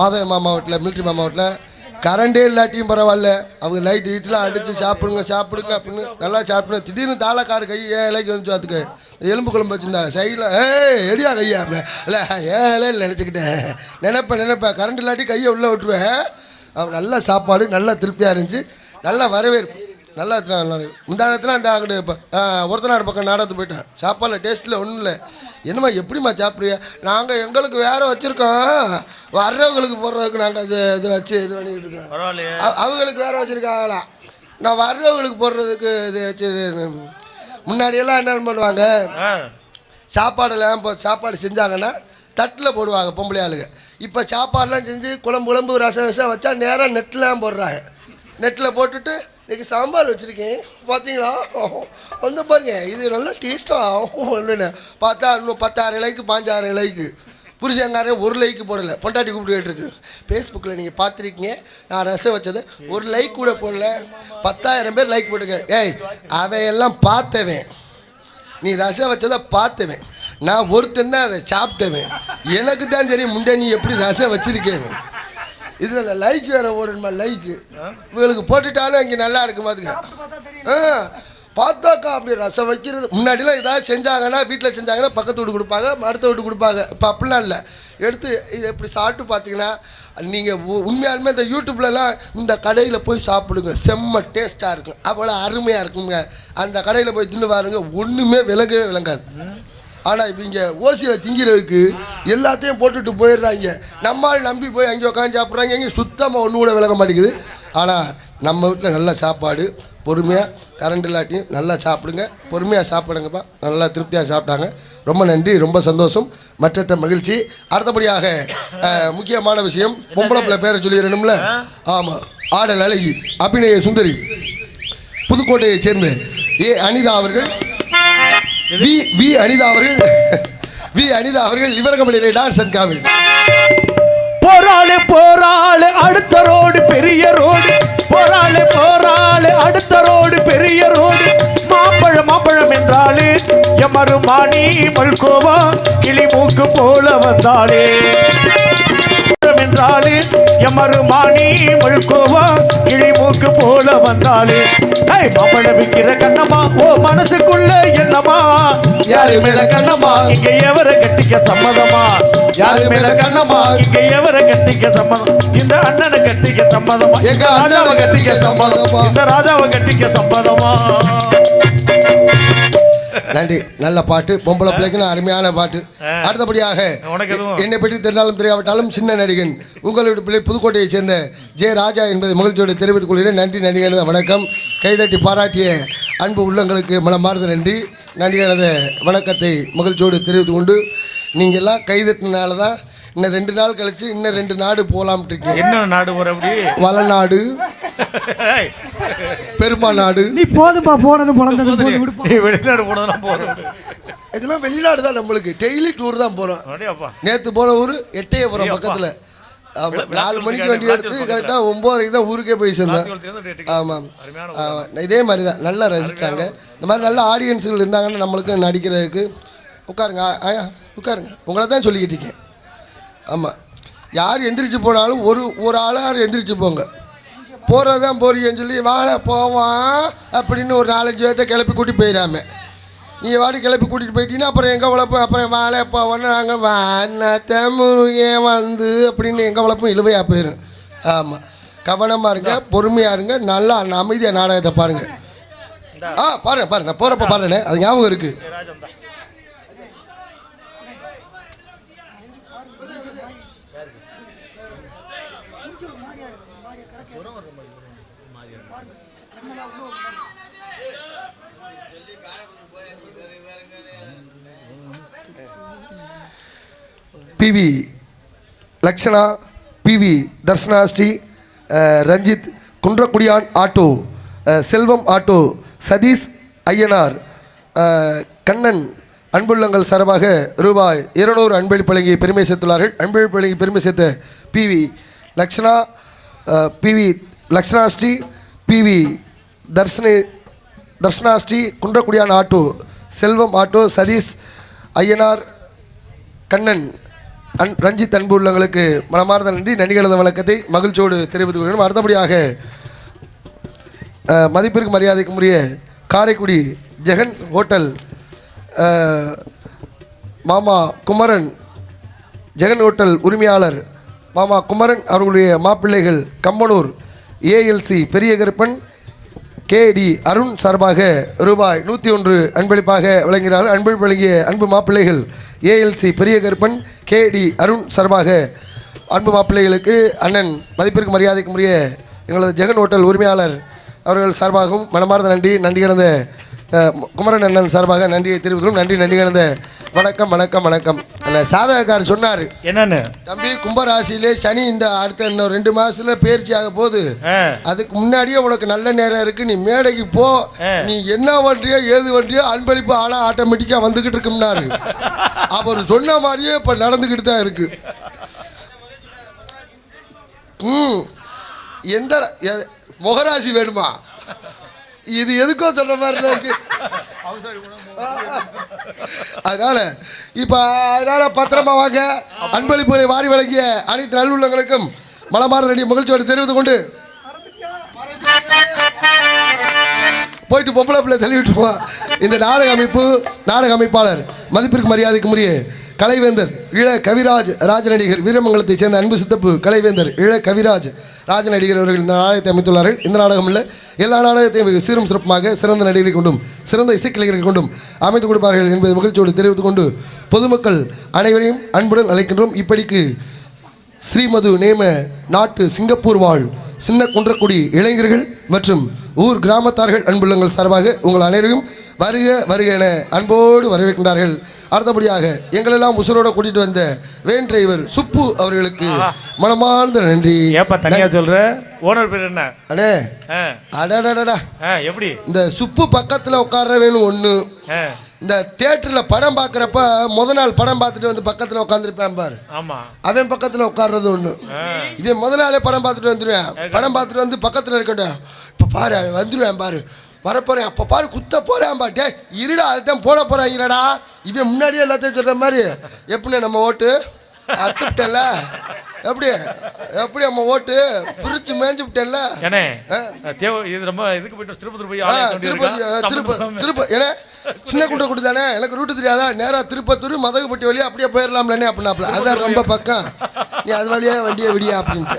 மாதவ மாமா வீட்டில் மிலிட்ரி மாமா வீட்டில் கரண்டே இல்லாட்டியும் பரவாயில்ல அவங்க லைட் ஹீட்லாம் அடித்து சாப்பிடுங்க அப்படின்னு நல்லா சாப்பிடுங்க. திடீர்னு தாளக்காரு கை ஏன் இலைக்கு வந்து பார்த்துக்க எலும்பு குழம்பு வச்சுருந்தாங்க சைடில் எடியா கையா இல்லை ஏழை நினச்சிக்கிட்டேன் நினைப்பேன் கரண்ட் இல்லாட்டி கையை உள்ளே விட்டுருவேன். நல்ல சாப்பாடு நல்லா திருப்தியாக இருந்துச்சு. நல்லா வரவேற்பு நல்லா இந்த இடத்துல அந்த அங்கிட்டு இப்போ ஒருத்தநாடு பக்கம் நாடகத்துக்கு போயிட்டேன். சாப்பாடில் டேஸ்ட்டில் ஒன்றும் இல்லை என்னம்மா எப்படிம்மா சாப்பிட்றியா நாங்கள் எங்களுக்கு வேறு வச்சுருக்கோம் வர்றவங்களுக்கு போடுறதுக்கு நாங்கள் இது வச்சு இது பண்ணிக்கிட்டு இருக்கோம் அவங்களுக்கு வேறு வச்சுருக்காங்களா நான் வர்றவங்களுக்கு போடுறதுக்கு இது வச்சு முன்னாடியெல்லாம் என்ன பண்ணுவாங்க சாப்பாடு செஞ்சாங்கன்னா தட்டில் போடுவாங்க பொம்பளை ஆளுங்க. இப்போ சாப்பாடெலாம் செஞ்சு குழம்பு ரசம் வச்சா நேராக நெட்லாம் போடுறாங்க. நெட்டில் போட்டுட்டு இன்றைக்கி சாம்பார் வச்சுருக்கேன் பார்த்தீங்களா வந்து பாருங்க இது நல்லா டேஸ்ட்டாக பார்த்தா இன்னும் 10,000 இலைக்கு 15,000 இலைக்கு புரிஞ்சங்காரன் 1 லைக்கு போடலை பொண்டாட்டி கூப்பிட்டு கேட்டுருக்கு ஃபேஸ்புக்கில் நீங்கள் பார்த்துருக்கீங்க நான் ரசம் வச்சது 1 லைக் கூட போடல 10,000 பேர் லைக் போட்டிருக்கேன். அவையெல்லாம் பார்த்தவன் நீ ரசம் வச்சதை பார்த்தவன் நான் ஒருத்தன் தான் அதை சாப்பிட்டவன் எனக்கு தான் தெரியும் முண்டை நீ எப்படி ரசம் வச்சுருக்கேன்னு. இதில் லைக் வேறு ஓடணுமா லைக்கு இவங்களுக்கு போட்டுட்டாலும் இங்கே நல்லா இருக்கும் பார்த்துக்க பார்த்தாக்கா அப்படி ரசம் வைக்கிறது முன்னாடிலாம் ஏதாவது செஞ்சாங்கன்னா வீட்டில் செஞ்சாங்கன்னா பக்கத்து வீட்டு கொடுப்பாங்க அடுத்த வீட்டு கொடுப்பாங்க. இப்போ அப்படிலாம் இல்லை எடுத்து இதை எப்படி சாப்பிட்டு பார்த்தீங்கன்னா நீங்கள் உண்மையாலுமே இந்த யூடியூப்லலாம் இந்த கடையில் போய் சாப்பிடுங்க செம்ம டேஸ்ட்டாக இருக்கும் அவ்வளோ அருமையாக இருக்குங்க. அந்த கடையில் போய் தின்னு பாருங்க ஒன்றுமே விளங்காது. ஆனால் இப்போ இங்கே ஓசியில் திங்கிறதுக்கு எல்லாத்தையும் போட்டுட்டு போயிடுறாங்க. நம்மளால் நம்பி போய் அங்கே உட்காந்து சாப்பிட்றாங்க இங்கே சுத்தமாக ஒன்று கூட விளங்க மாட்டேங்குது. ஆனால் நம்ம வீட்டில் நல்ல சாப்பாடு பொறுமையாக கரண்ட் இல்லாட்டியும் நல்லா சாப்பிடுங்க, பொறுமையாக சாப்பிடுங்கப்பா. நல்லா திருப்தியாக சாப்பிட்டாங்க. ரொம்ப நன்றி, ரொம்ப சந்தோஷம், மற்ற மகிழ்ச்சி. அடுத்தபடியாக முக்கியமான விஷயம், பொம்பளை பிள்ளை பேரை சொல்லிடணும்ல. ஆமாம், ஆடல் அழகி, அபிநய சுந்தரி, புதுக்கோட்டையைச் சேர்ந்த அனிதா அவர்கள், அனிதா அவர்கள் இவரகமலையிலே டான்ஸ் அண்ட் காமெடி. போராளு அடுத்த ரோடு பெரிய ரோடு, போராளு அடுத்த ரோடு பெரிய ரோடு, மாம்பழம் என்றாலே எமருமானி மல்கோவா கிளி மூக்கு போல வந்தாலே, என்றாலே எமருமானி மல்கோவா கிளி மூக்கு போல வந்தாலே, மாம்பழம் விற்கிற கண்ணம்மா ஓ மனசுக்குள்ள என்னமா, யாரு மேல கண்ணம்மா இங்க எவர கட்டிக்க சம்மதமா, யாரு மேல கண்ணம்மா இங்க எவர கட்டிக்க சம்மதம், இந்த அண்ணனை கட்டிக்க சம்மதமா, எங்க அண்ணனை கட்டிக்க சம்மதமா, இந்த ராஜாவை கட்டிக்க சம்மதமா. நன்றி, நல்ல பாட்டு, பொம்பளை பிள்ளைக்குன்னு அருமையான பாட்டு. அடுத்தபடியாக என்னை பற்றி தெரிந்தாலும் தெரியாவிட்டாலும் சின்ன நடிகன் உங்களுடைய பிள்ளை புதுக்கோட்டையைச் சேர்ந்த ஜே ராஜா என்பதை மகிழ்ச்சியோடு தெரிவித்துக் கொள்கிறேன். நன்றி நன்றிகளது வணக்கம். கைதட்டி பாராட்டிய அன்பு உள்ளங்களுக்கு மனமார்ந்த நன்றி. நன்றிகளது வணக்கத்தை மகிழ்ச்சியோடு தெரிவித்துக் கொண்டு, நீங்கள் எல்லாம் கைதட்டினால தான் இன்னும் 2 நாள் கழிச்சு இன்னும் 2 நாடு போகலாம்ட்டு இருக்கேன். என்ன நாடு போற? அப்படி வளநாடு, பெருமா நாடு. நீ போதும்பா, போனது போனது வெளிநாடு போனதுனா போதும். இதெல்லாம் வெளிநாடு தான், நம்மளுக்கு டெய்லி டூர் தான் போகிறோம். நேற்று போன ஊர் எட்டயபுரம் பக்கத்தில். ஆமாம், 4 மணிக்கு வண்டி எடுத்து கரெக்டாக 9:30 தான் ஊருக்கே போய் சேர்ந்தேன். ஆமாம், இதே மாதிரி தான் நல்லா ரசித்தாங்க. இந்த மாதிரி நல்ல ஆடியன்ஸுகள் இருந்தாங்கன்னா நம்மளுக்கு நடிக்கிறதுக்கு. உட்காருங்க, உட்காருங்க, உங்களை தான் சொல்லிக்கிட்டு இருக்கேன். ஆமாம், யார் எந்திரிச்சு போனாலும் ஒரு ஆளாக எந்திரிச்சு போங்க. போகிறது தான் போறீங்கன்னு சொல்லி வாழை போவான் அப்படின்னு ஒரு 4-5 பேர்த்த கிளப்பி கூட்டிட்டு போயிடாம நீங்கள் வாடி கிளப்பி கூட்டிகிட்டு போயிட்டீங்கன்னா அப்புறம் எங்கே வளர்ப்போம், அப்புறம் வாழை போவோன்னு நாங்கள் வானத்தை முருகன் வந்து அப்படின்னு எங்கே வளர்ப்போம் இழுவையாக போயிடும். ஆமாம், கவனமாக இருங்க, பொறுமையாக இருங்க, நல்லா அமைதியாக நாடகத்தை பாருங்கள். பாருங்க நான் போகிறப்ப பாருண்ணே, அது ஞாபகம் இருக்குது. PV Lakshana, PV Darshana Sri, Ranjith, Kunrakkudiyan auto, Selvam auto, Sathish Ayyanar, Kannan அன்புள்ளங்கள் சார்பாக ரூபாய் 200 அன்பளிப்பு வழங்கி பெருமை சேர்த்துள்ளார்கள். அன்பளிப்பு வழங்கி பெருமை சேர்த்த PV Lakshana, PV Lakshana Sri, PV Darshana Sri, Kunrakkudiyan auto, Selvam auto, Sathish Ayyanar, Kannan Ranjith அன்பு உள்ளங்களுக்கு மனமார்ந்த நன்றி. நன்றிகளது வழக்கத்தை மகிழ்ச்சியோடு தெரிவித்துக் கொள்கிறோம். அடுத்தபடியாக மதிப்பிற்கு மரியாதைக்கு உரிய காரைக்குடி ஜெகன் ஹோட்டல் மாமா குமரன், ஜெகன் ஹோட்டல் உரிமையாளர் மாமா குமரன் அவர்களுடைய மாப்பிள்ளைகள் கம்பனூர் ஏஎல்சி பெரிய கருப்பன், கேடி அருண் சார்பாக ரூபாய் 101 அன்பளிப்பாக வழங்குகிறார்கள். அன்பளிப்பு வழங்கிய அன்பு மாப்பிள்ளைகள் ஏஎல்சி பெரிய கருப்பன், கேடி அருண் சார்பாக அன்பு மாப்பிள்ளைகளுக்கு அண்ணன் மதிப்பிற்கு மரியாதைக்கு உரிய எங்களது ஜெகன் ஹோட்டல் உரிமையாளர் அவர்கள் சார்பாகவும் மனமார்ந்த நன்றி. நன்றி கலந்த குமரன் அண்ணன் சார்பாக நன்றியை தெரிவித்துள்ளோம். நன்றி கலந்த வணக்கம் வணக்கம் வணக்கம். அதில் சாதகக்காரர் சொன்னார், என்னன்னு தம்பி, கும்பராசியிலே சனி இந்த அடுத்த இன்னும் 2 மாதத்தில் பயிற்சி ஆக போகுது, அதுக்கு முன்னாடியே உனக்கு நல்ல நேரம் இருக்குது, நீ மேடைக்கு போ, நீ என்ன பண்ணுறியோ ஏது பண்ணுறியோ அன்பளிப்பு ஆனால் ஆட்டோமேட்டிக்காக வந்துக்கிட்டு இருக்கும்னாரு. அவர் சொன்ன மாதிரியே இப்போ நடந்துக்கிட்டு தான் இருக்கு. எந்த முகராசி வேணுமா? இது எதுக்கோ சொல்ற மாதிரி தான் இருக்கு. அதனால பத்திரமா வாங்க. அன்பளிப்புகளை வாரி வழங்கிய அனைத்து நல்லுள்ளங்களுக்கும் மனமார்ந்த நன்றி மகிழ்ச்சியோடு தெரிவித்துக் கொண்டு போயிட்டு பொம்பளை பிள்ளை தள்ளி விட்டுருவோம். இந்த நாடக அமைப்பாளர் மதிப்பிற்கு மரியாதைக்கு உரிய கலைவேந்தர் இள கவிராஜ் ராஜ நடிகர் வீரமங்கலத்தைச் சேர்ந்த அன்பு சித்தப்பு கலைவேந்தர் இள கவிராஜ் ராஜ நடிகர் அவர்கள் இந்த நாடகத்தை அமைத்துள்ளார்கள். இந்த நாடகம் இல்லை, எல்லா நாடகத்தையும் சீரும் சிறப்புமாக சிறந்த நடிகரை கொண்டும் சிறந்த இசைக்கலைஞரை கொண்டும் அமைத்துக் கொடுப்பார்கள் என்பதை மகிழ்ச்சியோடு தெரிவித்துக் கொண்டு பொதுமக்கள் அனைவரையும் அன்புடன் அழைக்கின்றோம். இப்படிக்கு ஸ்ரீமது நேம நாட்டு சிங்கப்பூர் வாழ் சின்ன குன்றக்குடி இளைஞர்கள் மற்றும் ஊர் கிராமத்தார்கள் அன்புள்ளங்கள் சார்பாக உங்கள் அனைவரும் வருக வருக என அன்போடு வரவேற்கின்றார்கள். அடுத்தபடியாக எங்களெல்லாம் உசுரோட கூட்டிட்டு வந்த வேன் டிரைவர் சுப்பு அவர்களுக்கு மனமார்ந்த நன்றி. ஏப்பா தனியா சொல்ற? ஓனர் பேர் என்ன? அண்ணே அடடடடா எப்படி இந்த சுப்பு பக்கத்தில் உட்கார வேணும் ஒன்று. இந்த தியேட்டரில் படம் பார்க்குறப்ப முத நாள் படம் பார்த்துட்டு வந்து பக்கத்தில் உட்காந்துருப்பேன் பாரு. ஆமாம், அவன் பக்கத்தில் உட்கார்றது ஒன்று. இவன் முத நாளே படம் பார்த்துட்டு வந்துடுவேன். படம் பார்த்துட்டு வந்து பக்கத்தில் இருக்கட்டும். இப்போ பாரு அவன் வந்துடுவேன் பாரு, வரப்போறேன் அப்போ பாரு குத்த போறேன் பாட்டே இருடா அதுதான் போட போறேன் இருடா. இவன் முன்னாடியே எல்லாத்தையும் சொல்கிற மாதிரி எப்படி நம்ம ஓட்டு அத்துட்டல எப்படி எப்படி நம்ம ஓட்டு பிரிச்சு மேய்ஞ்சு விட்டேன்ல. திருப்பதி ஏன்னா சின்ன குண்டை கொடுத்தானே எனக்கு ரூட்டு தெரியாதா, நேராக திருப்பத்தூர் மதகுப்பட்டி வழியா அப்படியே போயிடலாம்லனே அப்படின்னாப்ல. அதான் ரொம்ப பக்கம், நீ அது வழியா வண்டியை விடியா அப்படின்ட்டு.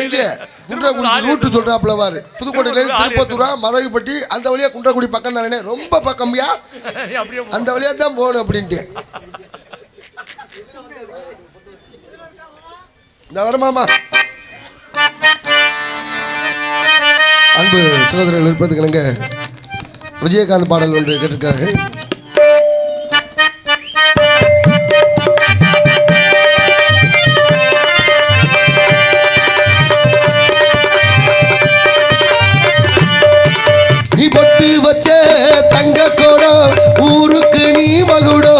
எங்கே குன்றக்குடி ரூட்டு சொல்றாப்புல வாரு, புதுக்கோட்டையிலேருந்து திருப்பத்தூரா மதகுப்பட்டி அந்த வழியா குன்றக்குடி பக்கம் தானே, ரொம்ப பக்கம்யா அந்த வழியா தான் போகணும் அப்படின்ட்டு. இந்த வரமாமா அன்பு சகோதரர்கள் இருப்பதுக்கு இணங்க விஜயகாந்த் பாடல் ஒன்று கேட்டிருக்கிறார்கள். நீ பொட்டு வச்ச தங்க கோடம் ஊருக்கு நீ மகுடோ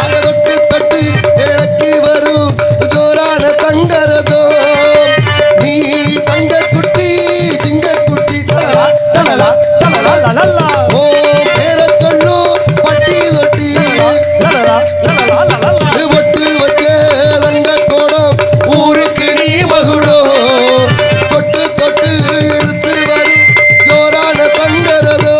அங்க தொட்டு தொட்டு இழக்கி வரும் ஜோரான தங்கரதோ நீ தங்க குட்டி சிங்க குட்டி தலலா தலலா தலலா ஓ பேர சொல்லு பட்டி தொட்டி பொட்டு வச்ச தங்க கோடம் ஊருக்கு நீ மகுடோ தொட்டு தொட்டு இழுத்து வரும் ஜோரான தங்கரதோ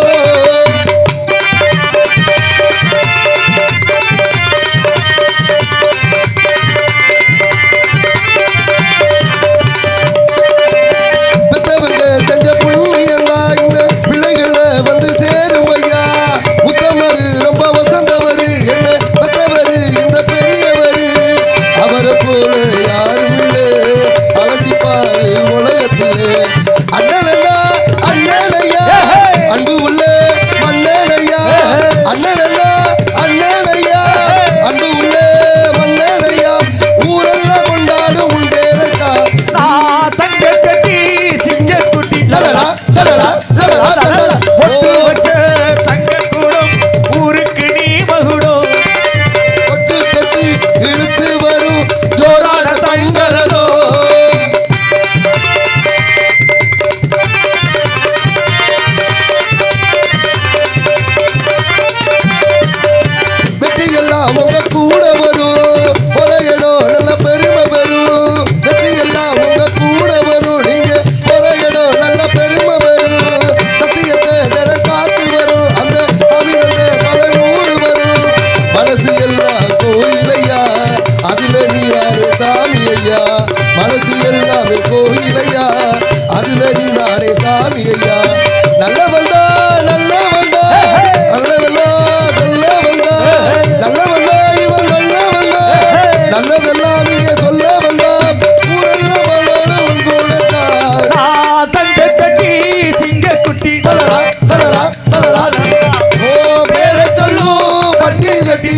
பெத்தவங்க செஞ்ச புண்ணியெல்லாம் இந்த பிள்ளைகளை வந்து சேரும் ஐயா. உத்தமரு ரொம்ப வசந்தவரு என்ன பெத்தவரு இந்த பெரியவரு அவரை போல யாரும் இல்லை அலசிப்பாரு உலகத்திலே. அண்ணனையா அண்ணனையா அன்பு உள்ள மன்னனையா அண்ணனையா அண்ணனையா அன்பு உள்ள மன்னனையா ஊரெல்லாம் கொண்டாடும் உன் பேரைத்தா தங்க கட்டி சிங்க குட்டி தலடா தலடா தலடா தலடா பொட்டு வச்ச தங்க கூடம் ஊருக்கு நீ மகுடோ தொட்டு தொட்டு இழுத்து வரும் ஜோரான தங்கரதோ வெற்றி எல்லாம் உங்க கூட வரும் ஒரு இடம் நல்ல பெருமை பெறும். வெற்றி எல்லாம் உங்க கூட வரும் நீங்க ஒரு இடம் நல்ல பெருமை பெறும். சத்தியத்தை தினம் காத்து வரும் அந்த அமிர்தத்தை பல நூறு வரும். மனசு எல்லாம் கோயிலையா அதுல நீராடு சாமி ஐயா. மனசு எல்லாமே கோயிலையா அதுல நீராடு சாமி ஐயா. நல்ல வந்தா நல்ல வந்தா நல்ல வந்தா நல்ல வந்தா நல்ல வந்தா இவன் நல்ல வந்தா நல்லதெல்லாம் நீங்க சொல்ல வந்தா ஊரெல்லாம் வாழணும் உன் கூடத்தான். தங்க கட்டி சிங்க குட்டி தலடா தலடா தலடா ஓ பேரை சொல்லும் பட்டி தட்டி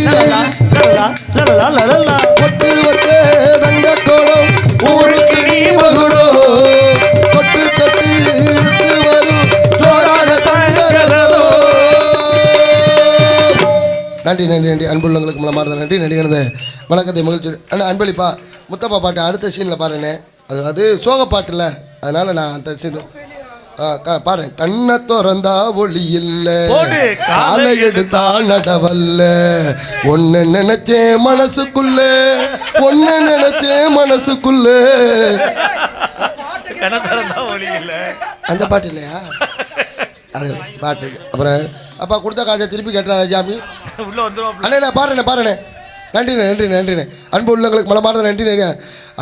பொட்டு வச்ச தங்க கோலம் ஊருக்கு நீ மகுடோ தொட்டு தொட்டு இழுத்து வரும் ஜோரான தங்கரதோ. நன்றி நன்றி நன்றி அன்புள்ளங்களுக்கு மூலமாக நன்றி நன்றி. எனது வணக்கத்தை மகிழ்ச்சி அண்ணா அன்பளிப்பா முத்தப்பா பாட்டு அடுத்த சீனில் பாருண்ணே. அது சோக பாட்டுல அதனால நான் அந்த சீன் பாரு. கண்ணை திறந்தா ஒளி இல்ல காலை எடுத்தா நடவல்ல ஒன்னு நினைச்சேன் மனசுக்குள்ள ஒன்னு நினைச்சேன் மனசுக்குள்ள. அந்த பாட்டு இல்லையா அது பாட்டு. அப்புறம் அப்பா கொடுத்த காசை திருப்பி கேட்டாத ஜாமி உள்ள வந்துரும். அண்ணே நான் பாருண்ணே பாருண்ணே. நன்றிண்ணே நன்றிண்ணே நன்றிண்ணே அன்பு உள்ளங்களுக்கு மனமார்ந்த நன்றிண்ணே.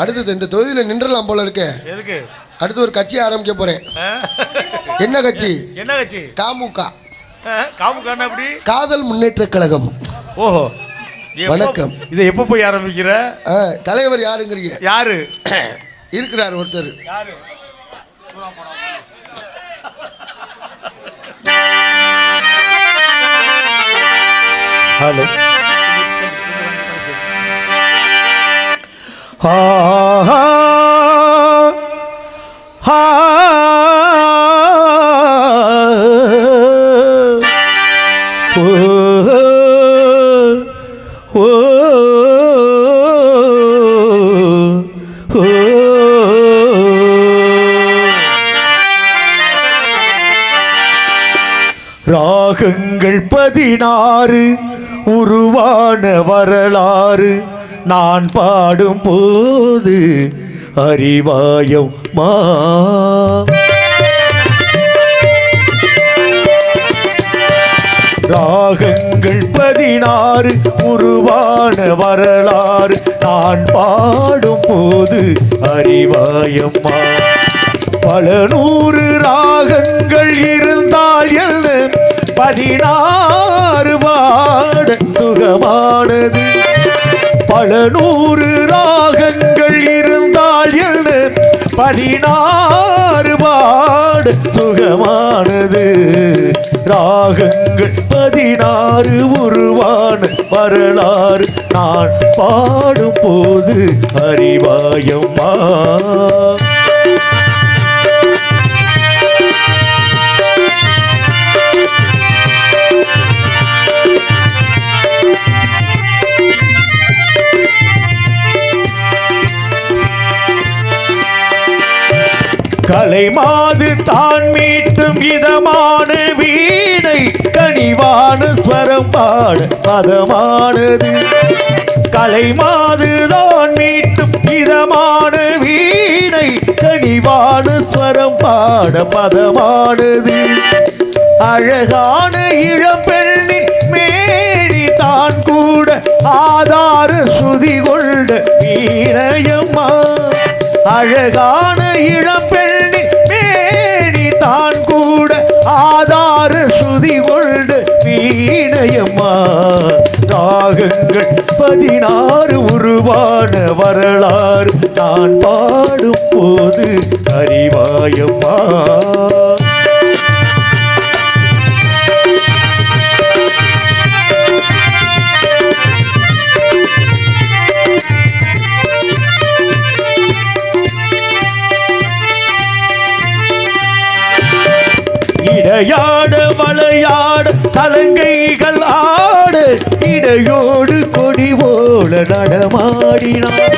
அடுத்தது இந்த தொகுதியில் நின்றலாம் போல இருக்கே. எதுக்கு? அடுத்து ஒரு கட்சி ஆரம்பிக்க போறேன். என்ன கட்சி? என்ன கட்சி? காமுக. காமுக அப்படி காதல் முன்னேற்ற கழகம். ஓஹோ வணக்கம். இதை எப்போ போய் ஆரம்பிக்கிற? தலைவர் யாருங்கிறீங்க? யாரு? இருக்கிறார் ஒருத்தர். ஹலோ. ராகங்கள் 16 உருவான வரலாறு நான் பாடும் போது அறிவாயம் மா. ராகங்கள் 16 உருவான வரலாறு நான் பாடும் போது அறிவாயம்மா. பல 100 ராகங்கள் இருந்தால் என்ன 16 பாட சுகமானது. பல 100 ராகங்கள் இருந்தால் என்ன 16 பாட சுகமானது. ராகங்கள் 16 உருவான வரலாறு நான் பாடும் போது அறிவாயம்மா. கலைமாது தான் மீட்டும் இதமான வீணை கனிவான ஸ்வரம் பாட பதமானது. கலைமாது தான் மீட்டும் இதமான வீணை கனிவான ஸ்வரம் பாட பதமானது. அழகான இளம்பெண்ணின் மேனி தான் கூட ஆதார சுதி கொண்ட வீணையம்மா. அழகான இளம்பெண்ணின் மேனி தான் கூட ஆதார சுதி கொண்ட வீணையம்மா. ராகங்கள் 16 உருவான வரலாறு நான் பாடும் போது அறிவாயம்மா. இடையாட வளையாட தலங்கைகள் ஆட இடையோடு கொடி போல நடமாடினார்.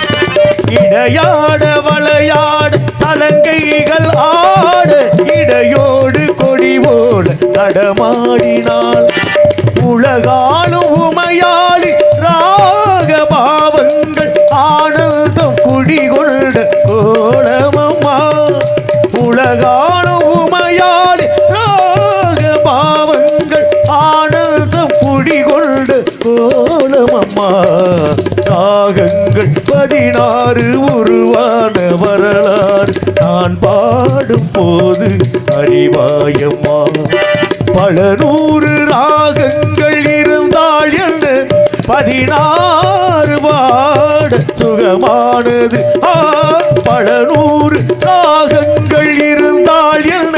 இடையாட வளையாட தலங்கைகள் ஆட இடையோடு கொடி போல நடமாடினாள். உலகாலும் உமையாளி ராக பாவங்கள் ஆனந்தம் குடிகொண்ட கோலமம்மா. உலகாலும் உமையாளி ராக பாவங்கள் ஆனந்தம் குடிகொண்ட கோலமம்மா. ராகங்கள் 16 உருவான வரலாறு நான் பாடும் போது அறிவாயம்மா. பல 100 ராகங்கள் இருந்தால் என்ன 16 பாட சுகமானது. பல 100 ராகங்கள் இருந்தால் என்ன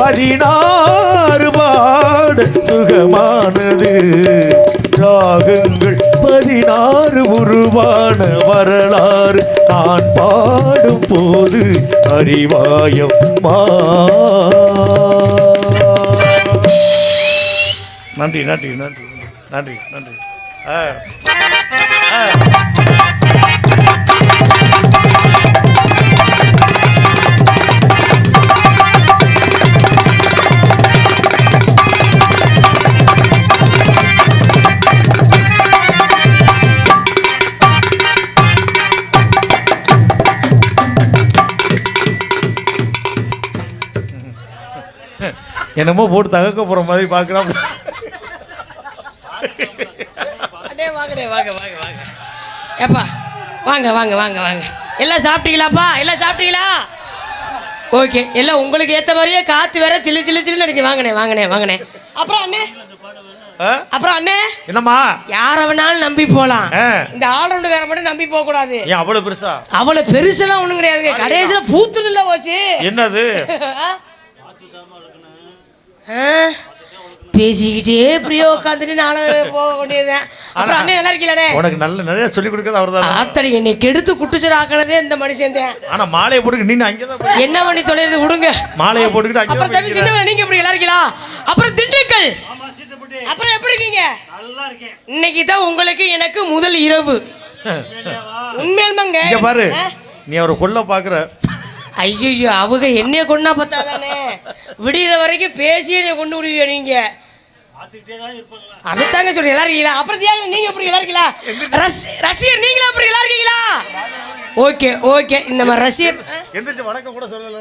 16 பாட சுகமானது. ராகங்கள் 16 உருவான வரலாறு நான் பாடும் போது அறிவாயம்மா. நன்றி நன்றி நன்றி நன்றி நன்றி. என்னமோ போட்டு தகக்க போற மாதிரி பார்க்குறான். வாங்க வாங்க வாங்க ஏப்பா வாங்க வாங்க வாங்க வாங்க. எல்லாம் சாப்பிட்டீங்களாப்பா? எல்லாம் சாப்பிட்டீங்களா? ஓகே. எல்லாம் உங்களுக்கு ஏற்ற மாதிரியே காற்று வேற சில்லு சில்லு சில்லுன்னு அடிக்க. வாங்கண்ணே வாங்கண்ணே வாங்கண்ணே. அப்புறம் அண்ணே அப்புறம் அண்ணே என்னம்மா யார வேணாலும் நம்பி போலாம். இந்த ஆல்ரவுண்ட் வேற மட்டும் நம்பி போக கூடாது. ஏன் அவ்வளவு பெருசா? அவ்வளவு பெருசெல்லாம் ஒண்ணும் கிடையாது. கடைசியில பூத்துணுல போச்சு. என்னது? பேசிக்கிட்டே இப்படியே உட்காந்துட்டு நானும் போக வேண்டியதுதான். அப்புறம் அண்ணே நல்லா இருக்கீங்களே? உனக்கு நல்ல நிறைய சொல்லி கொடுக்கறது அவர்தான். ஆத்தடி என்னை கெடுத்து குட்டுச்சோறு ஆக்கினதே இந்த மனுஷன் தான். ஆனா மாலையை போட்டுக்கிட்டு நீங்க அங்கதான் என்ன பண்ணி தொலைறது விடுங்க. மாலையை போட்டுக்கிட்டு அங்க. அப்புறம் தம்பி சின்ன நீங்க எப்படி நல்லா இருக்கீங்களா? அப்புறம் திண்டுக்கல் அப்புறம் எப்படி இருக்கீங்க? நல்லா இருக்கேன். இன்னைக்கு தான் உங்களுக்கு எனக்கு முதல் இரவு. உண்மையாலுமாங்க. இங்க பாரு, நீ அவரை கொல்ல பாக்குற. ஐயோ அவங்க என்னைய கொண்டா பார்த்தாதானே விடிகிற வரைக்கும் பேசி என்னை கொண்டு விடுவீங்க நீங்க. அதுதாங்க சொல்றேன். எல்லாரும் இருக்கீங்களா? அப்புறம் தியாகம் நீங்க எப்படி நல்லா இருக்கீங்களா? ரசிகர் நீங்களும் எப்படி நல்லா இருக்கீங்களா? Okay okay. இந்த மாதிரி ரசிகர் எந்திரிச்சு வணக்கம் கூட சொல்லல.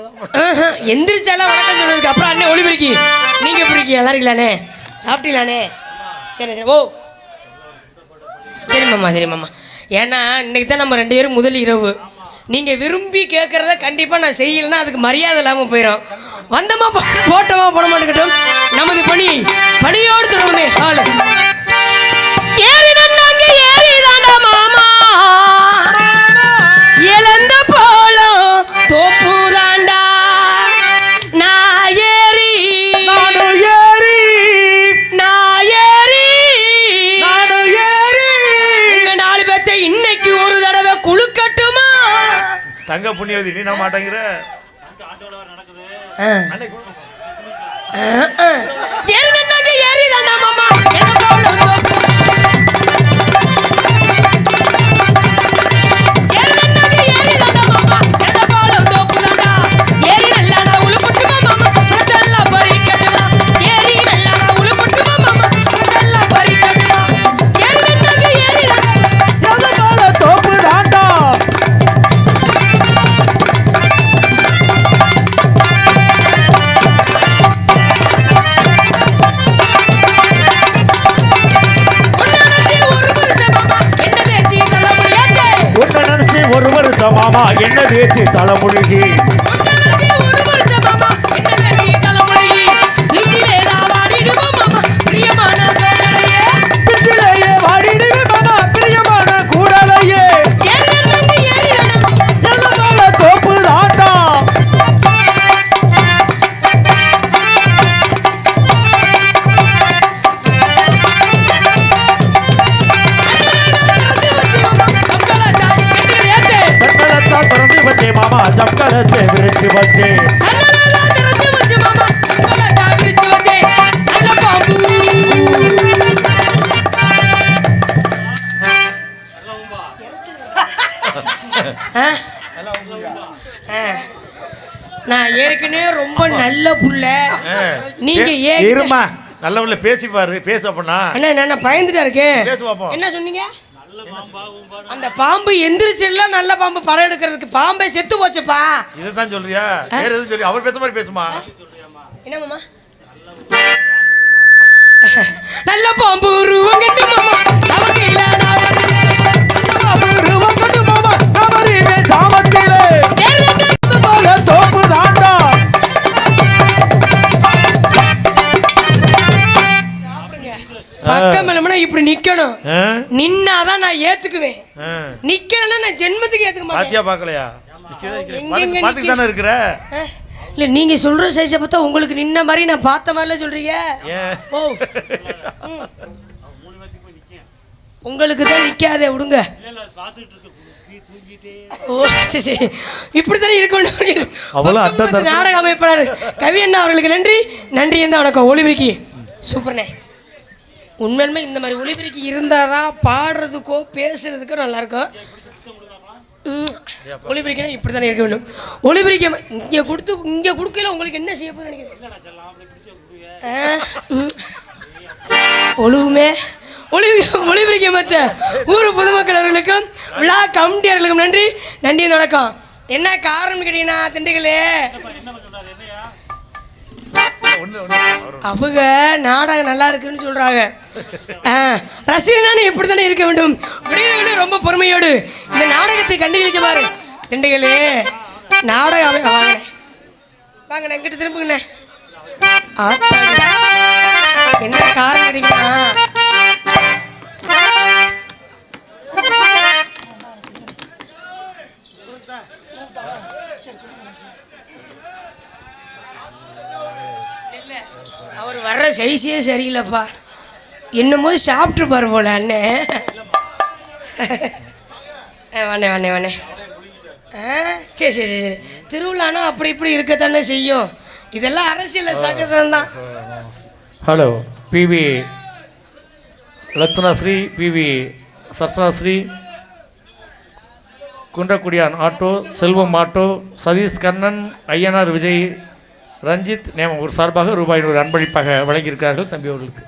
எந்திரிச்சாலாம் வணக்கம் சொல்றதுக்கு. அப்புறம் அண்ணே ஒளிபெருக்கி நீங்க எப்படி இருக்கீங்க? நல்லா இருக்கீங்களாண்ணே? சாப்பிட்டீங்களாண்ணே? சரி சரி. ஓ சரி மாமா சரி மாமா. ஏன்னா இன்னைக்கு தான் நம்ம 2 பேரும் முதல் இரவு. நீங்கள் விரும்பி கேட்குறத கண்டிப்பாக நான் செய்யலைன்னா அதுக்கு மரியாதை இல்லாமல் போயிடும். வந்தமா போட்டமா போட மாட்டேங்கட்டும். நமது பணியோடு தொடங்குமே. ஹால் ஏறி நன்னாங்க ஏறி தாண்டா மாமா இழந்த போலும் தோப்பு தாண்டா நான் ஏறி உங்க 4 பேர்த்தை இன்னைக்கு ஒரு தடவை குழுக்கட்டுமா? தங்க புண்ணியவதி நீ நான் மாட்டேங்கிற. ஏறி தாண்டா மாமா மாமா என்ன தேய்ச்சி தலைமுழுகி தோப்பு தாண்டா. மாமா சக்கரத்தை விரிச்சு வச்சே நான் ஏற்கனவே ரொம்ப நல்ல புள்ள. நீங்க இருமா நல்ல புள்ள பேசி பாரு. பேச பண்ணா என்ன பயந்துட்டா இருக்கு. பேச பாப்போம். என்ன சொன்னீங்க? அந்த பாம்பு எந்திரிச்செல்லாம் நல்ல பாம்பு படம் எடுக்கிறதுக்கு பாம்பே செத்து போச்சுப்பா. இதுதான் சொல்றியா? வேற எதுவும் சொல்லி அவர் பேச மாதிரி பேசுமா? என்ன மாமா? நல்ல பாம்பு உருவங்கட்டு மாமா நமக்கு இல்ல பாம்பு உருவங்கட்டு மாமா நமரிவே சாமத்திலே போல தோப்பு தாண்டா. பக்கம் இல்லம்னா இப்படி நிக்கணும். நின்னாதான் நான் ஏத்துக்குவேன். நிக்கலன்னா நான் ஜென்மத்துக்கு ஏத்துக்க மாட்டேன். பாத்தியா பாக்கலையா? பாத்துட்டு தானே இருக்கிற. இல்ல நீங்க சொல்ற சைஸை பார்த்தா உங்களுக்கு நின்ன மாதிரி நான் பார்த்த மாதிரில சொல்றீங்க. ஓ உங்களுக்கு தான் நிக்காதே விடுங்க. ஓ சரி இப்படித்தானே இருக்க வேண்டும். நாடக அமைப்பாளர் கவி அண்ணா அவர்களுக்கு நன்றி. நன்றி என்ன வணக்கம். ஒளிபெருக்கி சூப்பர்ண்ணே. உண்மையுமே இந்த மாதிரி ஒளிபெருக்கி இருந்தாதான் பாடுறதுக்கோ பேசுறதுக்கோ நல்லா இருக்கும். ஒளிபெருக்கினா இப்படி தானே இருக்க வேண்டும். ஒளிபெருக்கி இங்கே கொடுக்கல உங்களுக்கு என்ன செய்ய போகுது நினைக்கிறேன். ஒழுகுமே ஒளிபெருக்கிய மற்ற ஊர் பொதுமக்கள் அவர்களுக்கும் விழா கமிட்டியாளர்களுக்கும் நன்றி. நன்றி வணக்கம். என்ன காரணம் கேட்டீங்கன்னா திண்டுக்கலே அவங்க நாடகம் நல்லா இருக்குன்னு சொல்றாங்க. ரசிகனானே எப்படி தானே இருக்க வேண்டும். விடிய ரொம்ப பொறுமையோடு இந்த நாடகத்தை கண்டுகளிக்க பாரு. திண்டுக்கலே நாடகம் வாங்க வாங்க எங்கிட்ட திரும்புங்கண்ணே. என்ன காரணம் கேட்டீங்கன்னா அவர் வர்ற சைஸே சரியில்லைப்பா, என்னமோ சாப்பிட்டு பாரு போல அண்ணே. வாண்ணே வாண்ணே வாண்ணே. சரி சரி சரி, திருவிழானா அப்படி இப்படி இருக்கத்தானே செய்யும், இதெல்லாம் அரசியல் சகசம்தான். Hello PV ரத்னாஸ்ரீ, PV சர்சனாஸ்ரீ, குன்றக்குடியான் auto, Selvam auto, Satish Kannan, Ayyanar Vijay, Ranjith Nemam ஒரு சார்பாக ரூபாய் 100 அன்பளிப்பாக வழங்கியிருக்கிறார்கள் தம்பி அவர்களுக்கு.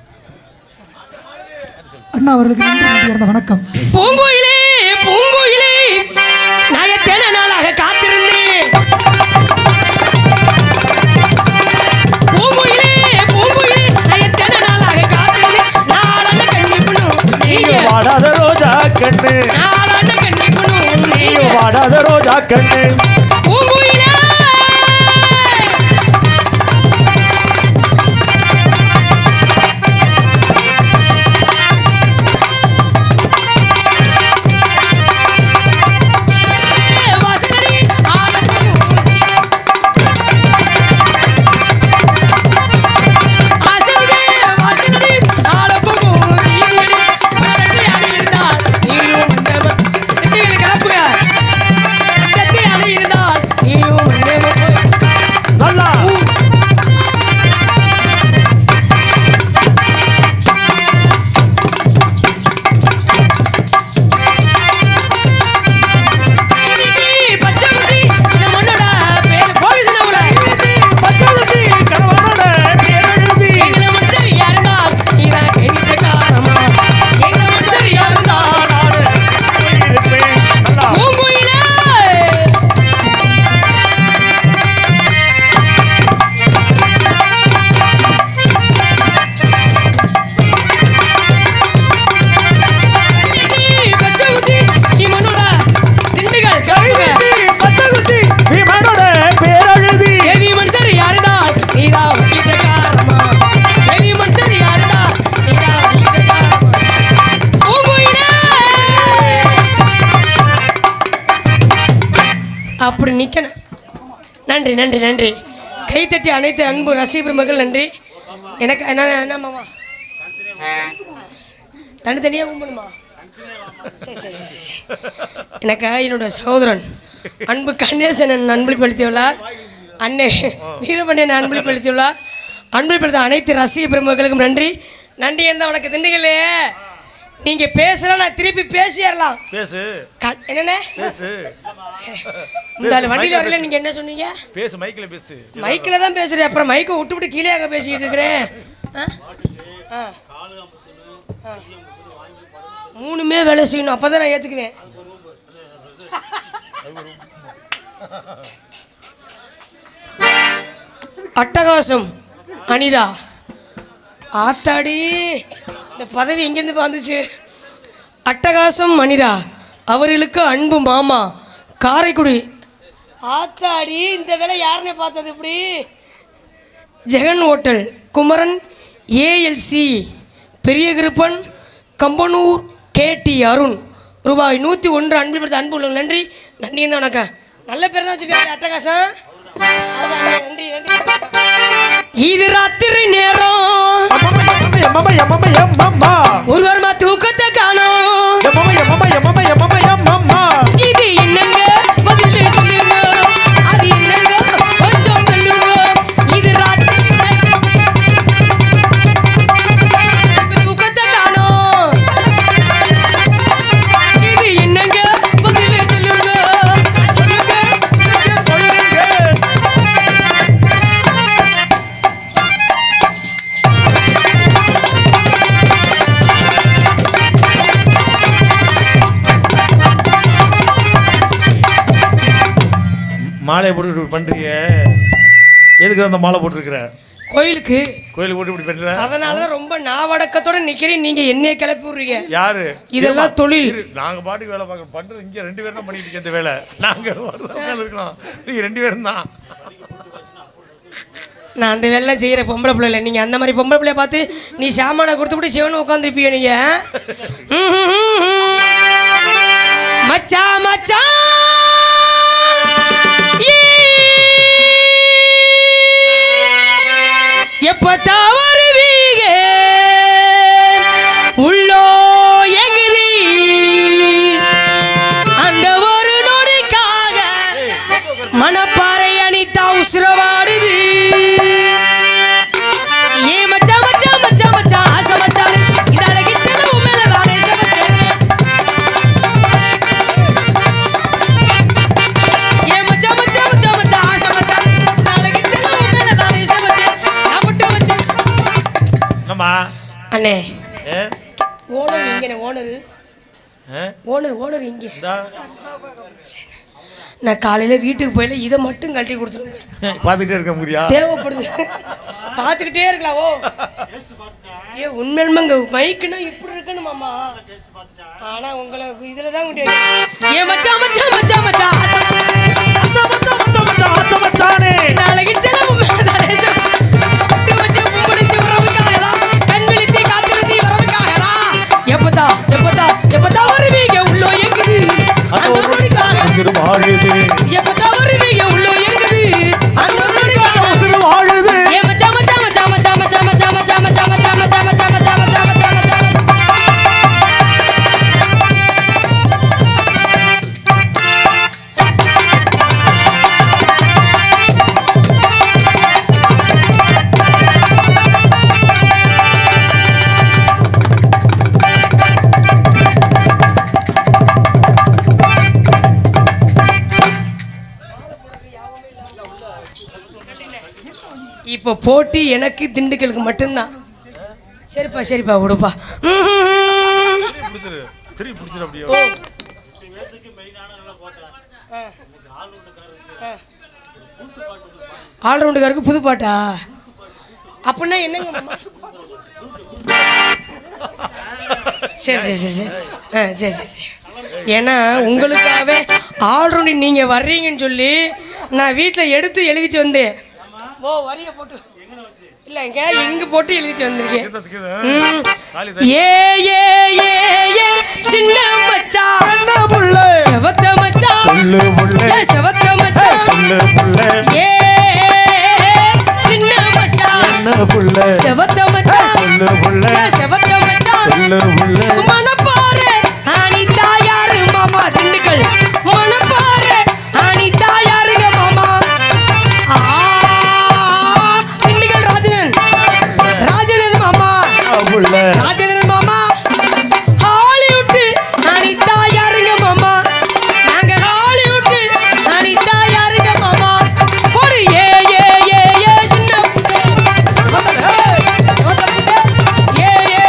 அண்ணா அவர்களுக்கு நன்றி வணக்கம். பூங்குயிலே பூங்குயிலே நான் எத்தனை நாளாக காத்திருந்தேன். பூங்குயிலே பூங்குயிலே நான் எத்தனை நாளாக காத்திருந்தேன். நாளான கண்ணிக்கணும் நீங்க வாடாத ரோஜா கண்ணு, நாளான கண்ணிக்கணும் நீங்க வாடாத ரோஜா கண்ணு. பூங்குயிலே அப்படி நிற்கணும். நன்றி நன்றி நன்றி. கைத்தட்டி அனைத்து அன்பு ரசிகர் மகள் நன்றி. எனக்கு என்ன மாமா தனித்தனியாக கும்பிடுமா? சரி சரி சரி. எனக்கு என்னோட சகோதரன் அன்பு கணேசன் அன்பளிப்படுத்தியுள்ளார், அன்னை வீரமணியன் அன்பளிப்படுத்தியுள்ளார். அன்பளிப்படுத்த அனைத்து ரசிக பெருமக்களுக்கும் நன்றி. நன்றி இருந்தால் உனக்கு திண்டுகளே நீங்கள் பேசலாம், நான் திருப்பி பேசிடலாம். பேசு என்னண்ணே பேசு. இந்த வண்டியில் வரல, நீங்கள் என்ன சொன்னீங்க? பேசு, மைக்கில் பேசு. மைக்கில் தான் பேசுகிறேன், அப்புறம் மைக்கை விட்டு விட்டு கீழே அங்கே பேசிக்கிட்டு இருக்கிறேன். மூணுமே வேலை செய்யணும், அப்போ தான் நான் ஏற்றுக்குவேன். அட்டகாசம் அனிதா, ஆத்தாடி இந்த பதவி எங்கேருந்து வந்துச்சு? அட்டகாசம் அனிதா அவர்களுக்கு அன்பு மாமா காரைக்குடி. ஆத்தாடி இந்த வேலை யாருன்னே பார்த்தது இப்படி? ஜெகன் ஹோட்டல், குமரன், ஏஎல்சி, பெரிய கிருப்பன், கம்பனூர், கேடி அருண் ரூபாய் 101 அன்பளிப்படுத்த அன்பு உள்ளது. நன்றி நன்றி தான் உனக்கு. நல்ல பேர் தான் வச்சுருக்காரு அட்டகாசம். நன்றி நன்றி. இது ராத்திரி நேரம் ஒருவருமா தூக்கத்தை காணோம். இது என்னங்க பதில் சொல்லுங்க, அது என்னங்க கொஞ்சம் சொல்லுங்க. இது ராத்திரி தூக்கத்தை காணோம். இது என்னங்க பதில் சொல்லுங்க. மாலை போட்டு பண்ணுறீங்க, எதுக்கு அந்த மாலை போட்டுருக்குற? கோயிலுக்கு போட்டு இப்படி பண்ணுற. அதனால தான் ரொம்ப நாவடக்கத்தோட நிற்கிறேன். நீங்கள் என்னைய கிளப்பி விட்றீங்க. யாரு இதெல்லாம் தொழில். நாங்கள் பாட்டுக்கு வேலை பார்க்க பண்ணுறது இங்கே 2 பேரும் தான் பண்ணிட்டு இந்த வேலை. நாங்கள் இருக்கலாம், நீங்கள் 2 பேரும் தான். நான் அந்த வேலை செய்கிற பொம்பளை பிள்ளை இல்லை. நீங்கள் அந்த மாதிரி பொம்பளை பிள்ளைய பார்த்து நீ சாமானை கொடுத்துட்டு சிவனு உட்காந்துருப்பீங்க நீங்கள். மச்சா மச்சா எப்போ தவறுவீங்க உள்ளோ எங்குது அந்த ஒரு நொடிக்காக மனப்பாறை அணித்தா உசுரவாடுது. ஏ மச்சா மச்சா மச்சா மச்சா ஆசை மச்சான் இதாலகி செலவு மேல தானே ஏ மச்சா மச்சா மச்சா மச்சா ஆசை மச்சான் இதாலகி செலவு மேல தானே அண்ணே ஓனர் இங்கே ஓனர் இங்கே. நான் காலையில் வீட்டுக்கு போயில இதை மட்டும் கழட்டி கொடுத்துருங்க. பார்த்துக்கிட்டே இருக்க முடியா? தேவைப்படுது பார்த்துக்கிட்டே இருக்கலாம். ஓ ஏ உண்மைங்க மைக்குன்னா இப்படி இருக்கணும் மாமா. ஆனால் உங்களை இதில் தான் முடியாது. ஏ மச்சா மச்சா மச்சா மச்சா நாளைக்கு செலவு எப்பதா வருவீங்க உள்ளோ எங்குது அந்த நொடிக்காக எப்பதா வருவீங்க உள்ளோ எங்குது அந்த நொடிக்காக வாழுது. ஏ மச்சா மச்சா மச்சா மச்சா மச்சா மச்சா மச்சா மச்சா மச்சா மச்சா மச்சா மச்சா மச்சா மச்சா மச்சா இப்போ போட்டி எனக்கு திண்டுக்கலுக்கு மட்டும்தான். சரிப்பா சரிப்பா விடுப்பா. ஆல்ரவுண்டுக்காருக்கு புது பாட்டா அப்படின்னா என்னங்க மாமா? சரி சரி சரி சரி சரி சரி சரி. ஏன்னா உங்களுக்காகவே ஆல்ரவுண்டு நீங்கள் வர்றீங்கன்னு சொல்லி நான் வீட்டில் எடுத்து எழுதிட்டு வந்தேன். ஓ வரிய போட்டு இல்லைங்க இங்கு போட்டு எழுதிட்டு வந்திருக்கேன். ஏ ஏ ஏ ஏ சின்ன மச்சான் செவத்த மச்சான் செவத்த மச்சான் ஏ சின்ன மச்சான் செவத்த மச்சான் செவத்த மச்சான் மனப்பாறை அனிதா யாரு மாமா திண்டுக்கல் மனப்பாறை அனிதா யாருங்க மாமா? ராஜேந்திரன் மாமா ராஜேந்திரன் மாமா ஹாலிவுட் அனிதா யாருங்க மாமா? நாங்க ஹாலிவுட் அனிதா யாருங்க மாமா? போடு ஏ ஏ ஏ ஏ சின்ன ஏ ஏ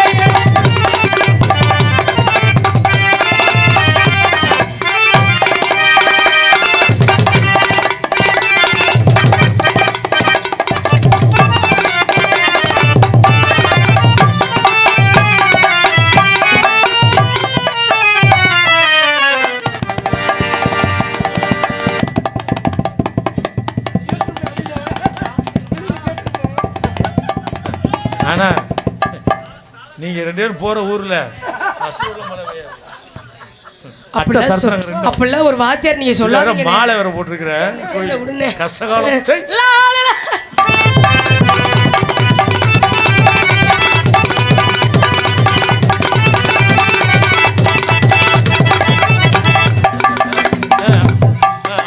ஆனா நீங்க ரெண்டு பேரும் போற ஊர்ல அப்படிலாம் ஒரு வாத்தியார் நீங்க சொல்லாதீங்க. மாலை வேற போட்டுருக்கிற கஷ்டகாலம்.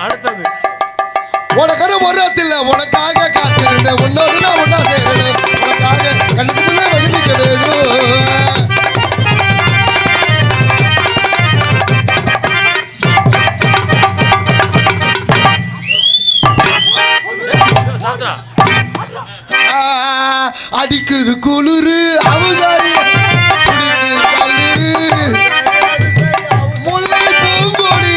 அடுத்தது உனக்கு வரத்தில்லை உனக்காக காத்திருந்தேன் உன்னோடு நான் ஒன்னா சேரணும் உனக்காக கண்ணுக்குள்ள வலிக்க வேணும். அடிக்குது குளிரு அவதாரி முல்லை பூங்கொடி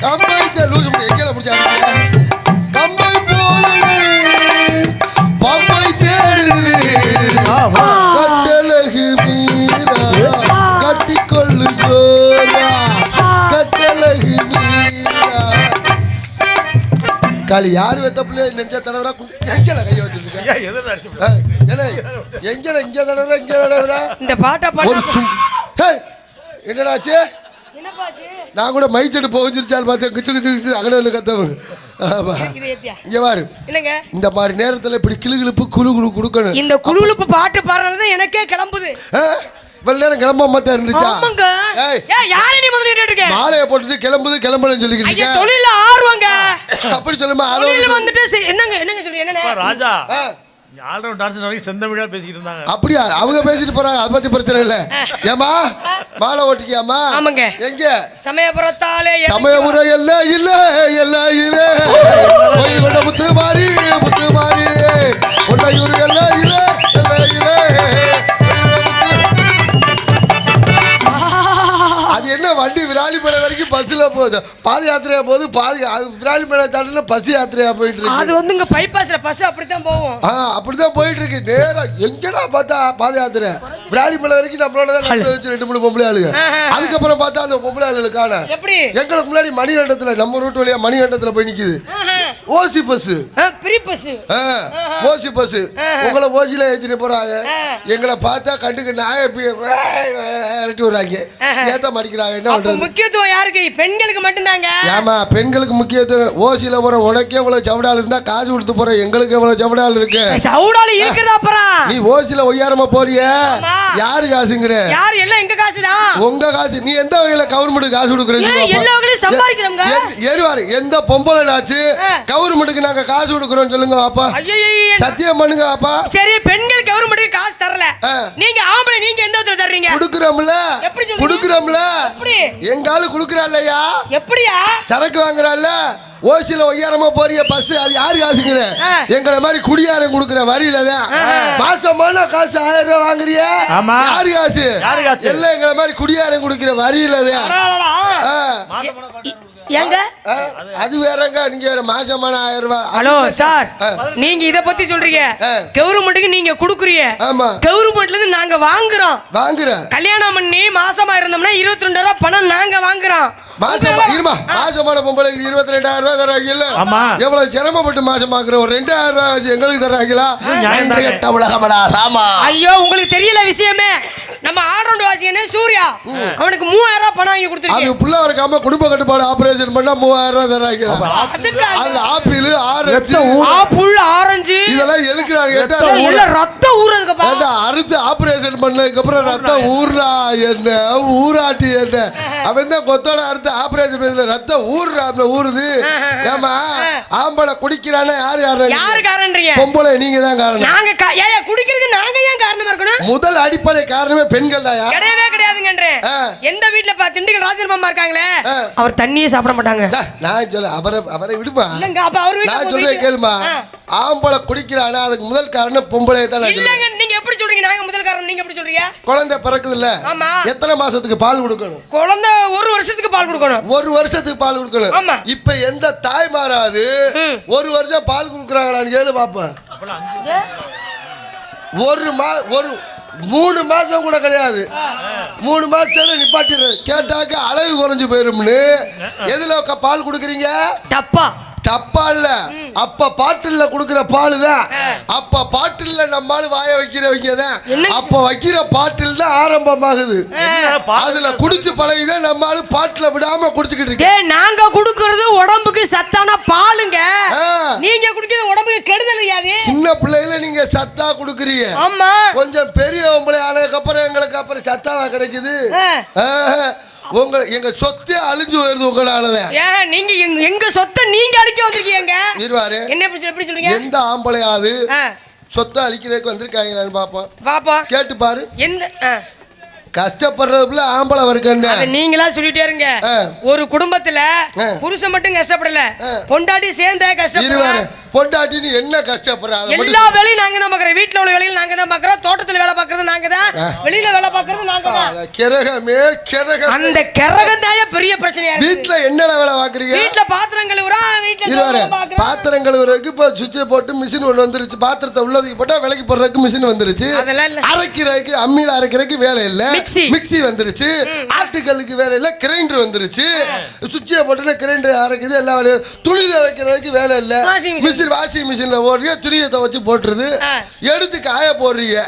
கம்பை லூசு எங்கேல பிடிச்சா கம்பை போல பம்பை தேடுது கட்டழகு மீரா கட்டிக்கொள்ளு ஜோரா கட்டழகு மீரா காளி யார் வெத்த பிள்ளைய நெஞ்ச தடவரா எங்கல கைய வச்சிருக்க ஏன்னா எங்கல இங்க தடவரா இங்க தடவரா இந்த பாட்டை ஒரு பாட்டு என்னடாச்சு நான் கூட மைச்செட்டு போகிச்சிருச்சால் பார்த்தேன் கிச்சு கிச்சு கிச்சு அகடல கத்தவங்க இங்க பாரு என்னங்க இந்த மாதிரி நேரத்துல இப்படி கிளுகிழுப்பு குழு குழு கொடுக்கணும் இந்த குழுகுழுப்பு பாட்டு பாடுறதுதான் எனக்கே கிளம்புது இவ்வளவு நேரம் கிளம்பாம தான் இருந்துச்சா யாரு நீ முதல்ல கேட்டுட்டு இருக்க மாலையை போட்டுட்டு கிளம்புன்னு சொல்லிக்கிட்டு ஐயா தொழில ஆர்வங்க அப்படி சொல்லுமா தொழில வந்துட்டு என்னங்க சொல்லி என்ன ராஜா ஆல்ரவுண்ட் டான்ஸ் வரைக்கும் செந்தமிழா பேசிக்கிட்டு இருந்தாங்க அப்படியா அவங்க பேசிட்டு போறாங்க அதை பத்தி பிரச்சனை இல்ல ஏமா மாலை ஓட்டிக்கியாமா ஆமாங்க எங்க சமயபுரத்தாலே சமயபுரம் எல்லாம் இல்ல கோயில் கொண்ட முத்து மாறி ஒன்றையூர் எல்லாம் இல்ல அது என்ன வண்டி விராலிமலை வரைக்கும் பஸ்ல போகுது பாத யாத்திரையா போகுது அது விராலிமலை தாண்டில பஸ் யாத்திரையா போயிட்டு இருக்கு அது வந்து இங்க பைபாஸ்ல பஸ் அப்படித்தான் போகும் அப்படிதான் போயிட்டு இருக்கு நேரம் எங்கடா பார்த்தா பாத யாத்திரை விராலிமலை வரைக்கும் நம்மளோட தான் நடந்து வச்சு 2-3 பொம்பளை ஆளுங்க அதுக்கப்புறம் பார்த்தா அந்த பொம்பளை ஆளுகளுக்கு காண எப்படி எங்களுக்கு முன்னாடி மணிகண்டத்துல நம்ம ரூட் வழியா மணிகண்டத்துல போய் நிக்குது ஓசி பஸ் ஃப்ரீ பஸ் ஓசி பஸ் உங்களை ஓசில ஏத்திட்டு போறாங்க எங்களை பார்த்தா கண்டுக்கு நாய விரட்டி விடுறாங்க ஏத்த மாட்டிக்கிறாங்க என்ன பண்றது முக்கியத்துவம் யாருக்கு பெண்களுக்கு மட்டும்தாங்க ஏமா பெண்களுக்கு முக்கியத்துவம் ஓசில போற உனக்கே இவ்வளவு சவடால் இருந்தா காசு கொடுத்து போற எங்களுக்கு இவ்வளவு சவடால் இருக்கு சவுடால இருக்கிறதா அப்புறம் நீ ஓசில ஒய்யாரமா போறிய யாரு காசுங்கற யார் எல்லாம் எங்க காசுதான் உங்க காசு நீ எந்த வகையில கவர்மெண்ட் காசு கொடுக்குறீங்க எல்லா வகையிலும் சம்பாதிக்கிறோங்க ஏறுவாரு எந்த பொம்பளைனாச்சு கவர்மெண்ட்டுக்கு நாங்க காசு கொடுக்குறோம் சொல்லுங்க பாப்பா சத்தியம் பண்ணுங்க பாப்பா சரி பெண்கள் கவர்மெண்ட்டுக்கு காசு தரல நீங்க ஆம்பளை நீங்க எந்த விதத்துல தர்றீங்க குடுக்குறோம்ல குடுக்குறோம்ல எங்க ஆளு குடுக்குறாள்லையா எப்படியா சரக்கு வாங்குறாள்ல ஓசில ஒய்யாரமா போறிய பஸ் அது யாரு காசுங்கிற எங்களை மாதிரி குடியாரம் குடுக்குற வரியில தான் மாசமான காசு 1000 ரூபாய் வாங்குறிய யாரு காசு எல்லாம் எங்களை மாதிரி குடியாரம் குடுக்குற வரியில தான் ஏங்க அது வேறங்க நீங்க மாசமான 1000 ரூபாய் ஹலோ சார் நீங்க இத பத்தி சொல்றீங்க கவர்மெண்ட்டுக்கு நீங்க குடுக்குறீங்க ஆமா கவர்மெண்ட்ல இருந்து நாங்க வாங்குறோம் கல்யாணம் பண்ணி மாசமா இருந்தோம்னா 22 ரூபாய் பணம் நாங்க வாங்குறோம் மாசமான பொம்பளைக்கு 22,000 ரூபாய் தராங்கல்ல எவ்வளவு சிரமப்பட்டு மாசமாக்குற ஒரு 2,000 ரூபாய் எங்களுக்கு தராங்களா உலகமடா ராமா ஐயோ உங்களுக்கு தெரியல விஷயமே நம்ம ஆல்ரவுண்ட் வாசியனே சூர்யா அவனுக்கு 3000 ரூபாய் பணம் வாங்கி கொடுத்துருக்கீங்க அது புள்ள இருக்காம குடும்ப கட்டுப்பாடு ஆபரேஷன் பண்ணா 3000 ரூபாய் தராங்க அது ஆப்பிள் ஆரஞ்சு இதெல்லாம் எதுக்கு நான் கேட்டா உள்ள ரத்தம் ஊறதுக்கு பாருங்க அறுத்து ஆபரேஷன் பண்ணதுக்கு அப்புறம் ரத்தம் ஊர்றா என்ன ஊராட்டி என்ன அவன் தான் கொத்தோட அறுத்து ஆபரேஷன் பண்ணதுல ரத்தம் ஊறுது ஏமா ஆம்பளை குடிக்கிறானே யாரு காரணம்ன்றீங்க பொம்பளை நீங்க தான் காரணம் நாங்க குடிக்கிறதுக்கு நாங்க ஏன் காரணமா இருக்கணும் முதல் அடிப்படை காரணமே பெண்கள் தான் கிடையவே கிடையாதுங்கன்றே எந்த வீட்ல திண்டுக்கல் ராஜன் மாமா இருக்காங்களே அவர் தண்ணியே சாப்பிட மாட்டாங்க நான் சொல்ல அவரை விடுமா இல்லங்க அப்ப அவர் நான் சொல்றேன் கேளுமா ஆம்பளை குடிக்கிறானா அதுக்கு முதல் காரணம் பொம்பளை தான் இல்லங்க நீங்க எப்படி சொல்றீங்க நாங்க முதல் காரணம் நீங்க எப்படி சொல்றீங்க குழந்தை பிறக்குது இல்ல ஆமா எத்தனை மாசத்துக்கு பால் கொடுக்கணும் குழந்தை 1 வருஷத்துக்கு பால் கொடுக்கணும் 1 வருஷத்துக்கு பால் கொடுக்கணும் இப்ப எந்த தாய் மாறாது 1 வருஷம் பால் கொடுக்குறாங்களான்னு கேளு பாப்பேன் ஒரு 3 மாசம் கூட கிடையாது 3 மாசத்துல நிப்பாட்டிடுறது கேட்டாக்க அழகு குறைஞ்சு போயிரும்னு எதுல பால் கொடுக்குறீங்க டப்பா இல்ல அப்ப பாட்டில்ல குடுக்கிற பால் தான் அப்ப பாட்டில்ல நம்மால வாய வைக்கிறவங்க தான் அப்ப வைக்கிற பாட்டில் தான் ஆரம்பமாகுது அதுல குடிச்சு பழகிதான் நம்மால பாட்டில விடாம குடிச்சுக்கிட்டு இருக்கு நாங்க குடுக்கிறது உடம்புக்கு சத்தான பாலுங்க நீங்க குடிக்கிறது உடம்புக்கு கெடுதல் இல்லையாது சின்ன பிள்ளையில நீங்க சத்தா குடுக்குறீங்க ஆமா கொஞ்சம் பெரியவங்களே ஆனதுக்கு அப்புறம் எங்களுக்கு அப்புறம் சத்தாவா கிடைக்குது எங்க சொத்தே அழிஞ்சு வருது உங்களாலதான் நீங்க எங்க சொத்தை நீங்க அழிக்க வந்திருக்கீங்க இருவாரு என்ன எப்படி சொல்றீங்க எந்த ஆம்பளையாவது சொத்தை அழிக்கிறதுக்கு வந்திருக்காங்களான்னு பாப்போம் கேட்டு பாரு எந்த கஷ்டப்படுறதுல ஆம்பளை வருங்க நீங்களா சொல்லிட்டே இருங்க ஒரு குடும்பத்துல புருஷன் மட்டும் கஷ்டப்படல பொண்டாட்டி சேர்ந்தே கஷ்டப்படுறாரு பொண்டாட்டின்னு என்ன கஷ்டப்படுறாங்க எல்லா வேலையும் நாங்க தான் பாக்குறோம் வீட்ல உள்ள வேலைகள் நாங்க தான் பாக்குறோம் தோட்டத்துல வேலை பாக்குறது நாங்க தான் வெளியில வேலை பாக்குறது நாங்க தான் கிரகம் அந்த கிரகம் தான் பெரிய பிரச்சனையா இருக்கு வீட்ல என்னடா வேலை பாக்குறீங்க வீட்ல பாத்திரம் கழுவுறா வீட்ல பாத்திரம் கழுவுறதுக்கு இப்போ சுவிட்சை போட்டு மிஷின் ஒன்று வந்துருச்சு. பாத்திரத்தை உள்ளதுக்கு போட்டால் விலைக்கு போடுறதுக்கு மிஷின் வந்துருச்சு. அரைக்கிறதுக்கு அம்மியில் அரைக்கிறதுக்கு வேலை இல்லை, மிக்சி வந்துருச்சு. ஆட்டுக்கல்லுக்கு வேலை இல்லை, கிரைண்டர் வந்துருச்சு. சுவிட்சை போட்டு கிரைண்டர் அரைக்குது, எல்லா வேலையும். துணி துவைக்கிறதுக்கு வேலை இல்லை, மிஷின் வாஷிங் மிஷின்ல ஓடுறீங்க, துணியை துவைச்சு போட்டுருது, எடுத்து காய போடுறீங்க.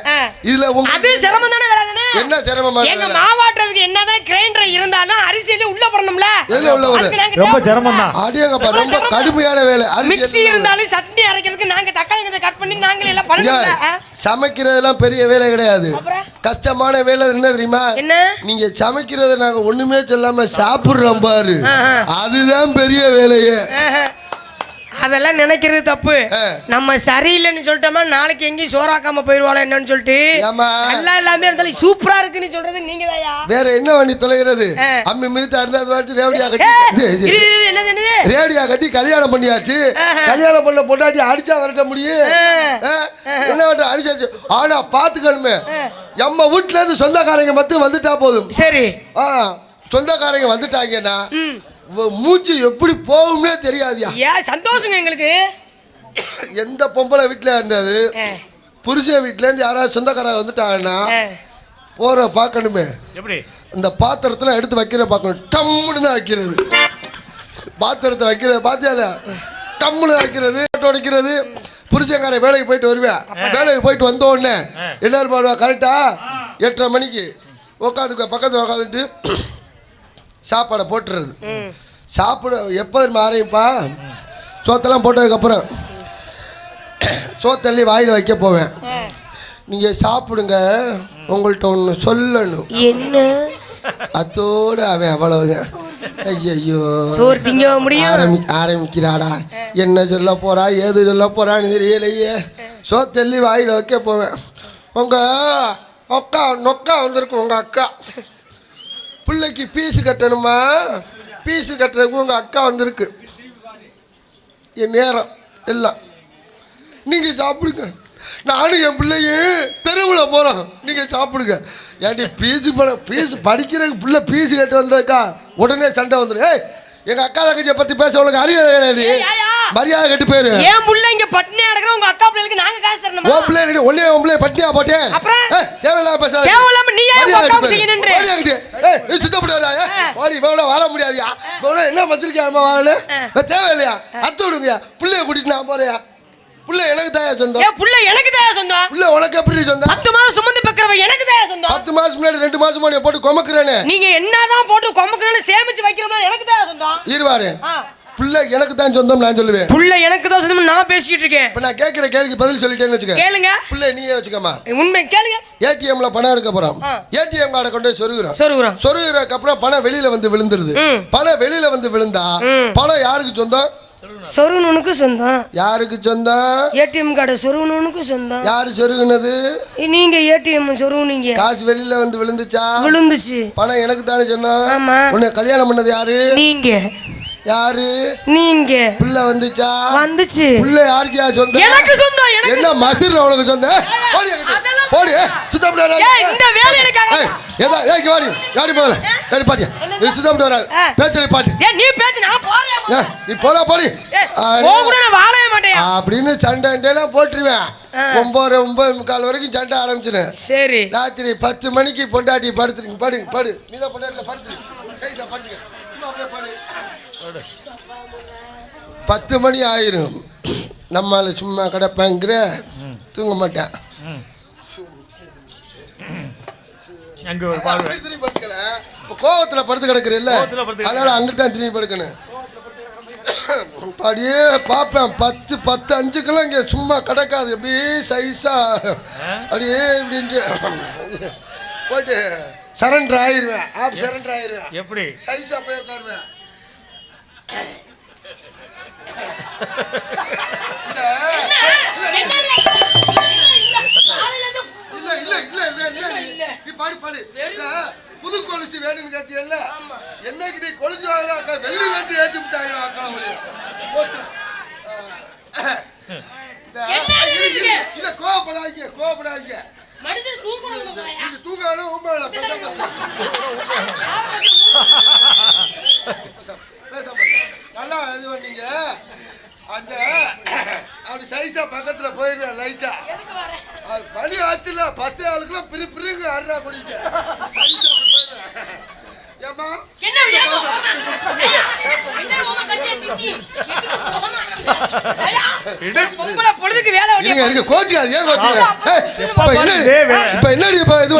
இதுல அது சிரமம் தானே வேலை தானே? என்ன சிரமமா? எங்க மாவாட்டுறதுக்கு என்னதான் கிரைண்டர் இருந்தாலும் அரிசியில உள்ள போடணும்ல. எதுல உள்ள வர? ரொம்ப சிரமம் தான். அடியங்கப்பா, ரொம்ப கடுமையான வேலை. மிக்ஸி இருந்தாலும் சட்னி அரைக்கிறதுக்கு நாங்க தக்காளி கட் பண்ணி நாங்களே எல்லாம் பண்ணணும். சமைக்கிறதெல்லாம் பெரிய வேலை கிடையாது, கஷ்டமான வேலை. என்ன தெரியுமா? நீங்க சமைக்கிறத நாங்க ஒண்ணுமே சொல்லாம சாப்பிடுறோம் பாரு, அதுதான் பெரிய வேலையே. அதெல்லாம் நினைக்கிறது தப்பு. நம்ம சரியில்லைன்னு சொல்லிட்டோமா நாளைக்கு எங்கேயும் சோறாக்காம போயிருவாளா என்னன்னு சொல்லிட்டு எல்லாம் எல்லாமே இருந்தாலும் சூப்பரா இருக்குன்னு சொல்றது நீங்க தாயா. வேற என்ன வண்டி தொலைகிறது? அம்மி மிதித்து அறுந்தாது ரேடியா கட்டி ரேடியா கட்டி கல்யாணம் பண்ணியாச்சு. கல்யாணம் பண்ண பொண்டாட்டி அடிச்சா வரட்ட முடியும்? என்ன வண்டி அடிச்சாச்சு. ஆனா பாத்துக்கணுமே, நம்ம வீட்டுல இருந்து சொந்தக்காரங்க மட்டும் வந்துட்டா போதும். சரி, சொந்தக்காரங்க வந்துட்டாங்கன்னா மூஞ்சி எப்படி போகும்னே தெரியாதியா. ஏன் சந்தோஷங்க எங்களுக்கு. எந்த பொம்பளை வீட்டுல இருந்தது புருஷன் வீட்டுல இருந்து யாராவது சொந்தக்காரங்க வந்துட்டாங்கன்னா போற பார்க்கணுமே, எப்படி இந்த பாத்திரத்துல எடுத்து வைக்கிற பார்க்கணும். டம்முன்னு தான் வைக்கிறது. பாத்திரத்தை வைக்கிறது பாத்தியால, டம்முன்னு வைக்கிறது, உடைக்கிறது. புருஷங்கார வேலைக்கு போயிட்டு வருவேன். வேலைக்கு போயிட்டு வந்த உடனே என்ன பண்ணுவா, கரெக்டா 8:30 மணிக்கு உட்காந்துக்க பக்கத்தில் உட்காந்துட்டு சாப்பாடை போட்டுறது. சாப்பிட எப்போ ஆரம்பிப்பா, சோத்தெல்லாம் போட்டதுக்கப்புறம் சோத்தள்ளி வாயில் வைக்க போவேன். நீங்கள் சாப்பிடுங்க, உங்கள்கிட்ட ஒன்று சொல்லணும். என்ன? அதோடு அவன் அவ்வளவுதான். ஐயோ சோறு திங்க முடியும் ஆரம்பிக்கிறாடா. என்ன சொல்ல போறா, ஏது சொல்ல போறான்னு தெரியலையே. சோத்தள்ளி வாயில் வைக்க போவேன். உங்கள் அக்கா நொக்கா வந்திருக்கு, உங்கள் அக்கா பிள்ளைக்கு பீஸு கட்டணுமா, பீஸு கட்டுறதுக்கு உங்கள் அக்கா வந்திருக்கு. என் நேரம் எல்லாம் நீங்கள் சாப்பிடுங்க, நானும் என் பிள்ளையும் தெருவில் போகிறோம், நீங்கள் சாப்பிடுங்க. ஏன்டி பீஸு படிக்கிறதுக்கு பிள்ளை பீஸு கட்டு வந்ததுக்கா உடனே சண்டை வந்துடும். ஏய், எங்க அக்கா தங்கச்சியை பத்தி பேச உனக்கு அறிவு மரியாதை கட்டு போயிரு. ஏன் புள்ள இங்க பட்னியா இருக்கிற உங்க அக்கா பிள்ளைக்கு நாங்க காசு தரணுமா? ஓ பிள்ளை ஒண்ணே உன் பிள்ளை பட்னியா போட்டேன். தேவையில்லாம பேசாத, தேவையில்லாம நீ ஏன் அக்கா செய்யணும்ன்ற? ஏய் நீ சுத்தப்படாதா? ஓடி இவளோட வாழ முடியாதியா, இவளோட என்ன வச்சிருக்கியாமா வாழ தேவையில்லையா? அத்து விடுங்கயா, பிள்ளைய கூட்டிட்டு நான் போறியா? புள்ள எனக்கு தாயா சொந்தம். ஏ புள்ள எனக்கு தாயா சொந்தம். புள்ள உனக்கு எப்படி சொந்தம்? 10 மாசம் சுமந்து பெக்கறவ எனக்கு தாயா சொந்தம். 10 மாசம் முன்னாடி 2 மாசம் முன்னாடி போட்டு கொமக்குறேனே. நீங்க என்னதான் போட்டு கொமக்குறேன்னு சேமிச்சு வைக்கிறோம்னா எனக்கு தாயா சொந்தம். இருவாரு புள்ள எனக்கு தான் சொந்தம் நான் சொல்லுவேன். புள்ள எனக்கு தான் சொந்தம் நான் பேசிட்டு இருக்கேன். இப்ப நான் கேக்குற கேள்விக்கு பதில் சொல்லிட்டேன்னு வெச்சுக்க. கேளுங்க. புள்ள நீயே வெச்சுக்கமா. உண்மை கேளுங்க. ஏடிஎம்ல பணம் எடுக்க போறோம். ஏடிஎம் கார்டை கொண்டு சொருகுறோம். சொருகுறதுக்கு அப்புறம் பணம் வெளியில வந்து விழுந்துருது. பணம் வெளியில வந்து விழுந்தா பணம் யாருக்கு சொந்தம்? சொருகுனனுக்கு சொந்தம். யாருக்கு சொந்தம்? ஏடிஎம் கார்டு சொருகுனனுக்கு சொந்தம். யாரு சொருகுனது? நீங்க ஏடிஎம் சொருகுனீங்க. காசு வெளியில வந்து விழுந்துச்சா? விழுந்துச்சு. பணம் எனக்கு தானே சொந்தம். ஆமா. உன்னை கல்யாணம் பண்ணது யாரு? நீங்க. யாரு? நீங்க. புள்ள வந்துச்சா? வந்துச்சு. புள்ள யாருக்கு யார் சொந்தம்? எனக்கு சொந்தம். எனக்கு என்ன மசிர்ல உனக்கு சொந்தம்? போடி போடி சுத்தப்படாத. ஏய் இந்த வேலை எனக்காக. ஏதா ஏய் வாடி வாடி போல. வாடி பாட்டி. நீ சுத்தப்படாத. பேச்சரி பாட்டி. ஏய் நீ பேச்சு நான் போறேன். நீ போடா போடி. போகுற நான் வாழவே மாட்டேன். அப்படினு சண்டைலாம் போட்றுவேன். 9:45 வரைக்கும் சண்டை ஆரம்பிச்சிரேன். சரி. ராத்திரி 10 மணிக்கு பொண்டாட்டி படுத்துறீங்க. படு. நீ தான் பொண்டாட்டில படுத்துறீங்க. சைஸா படுங்க. சும்மா அப்படியே படு. 10 மணி ஆயிரும். நம்மால சும்மா கிடப்பாங்கிற தூங்க மாட்டேன். கோவத்துல படுத்து கிடக்குறல்ல, அதனால அங்கிட்டு தான் திரும்பி படுக்கணும். அப்படியே பார்ப்பேன் 10:05 இங்கே சும்மா கிடக்காது. அப்படியே சைஸா அப்படியே இப்படின்ட்டு போயிட்டு சரண்டர் ஆயிடுவேன். சரண்டர் ஆயிடுவேன். எப்படி சைஸா போய் உட்காருவேன். புது கொலுசு வேணும்னு கேட்டீங்கல்ல, என்னைக்கு நீ கொலுசு வாங்க வெள்ளி ரேட்டு ஏற்றி விட்டாங்க. இல்ல கோவப்படாதீங்க. தூங்காலும் நல்லா இது பண்ணீங்க. அந்த அப்படி சைஸா பக்கத்துல போயிருவேன் லைட்டா பனி ஆச்சுல 10 ஆளுக்குலாம் பிரிங்க அருணா குடிக்க ஏமா பொழுதுக்கு வேலை இருங்க கோச்சுக்காது ஏன் இப்ப என்னடி இப்ப இது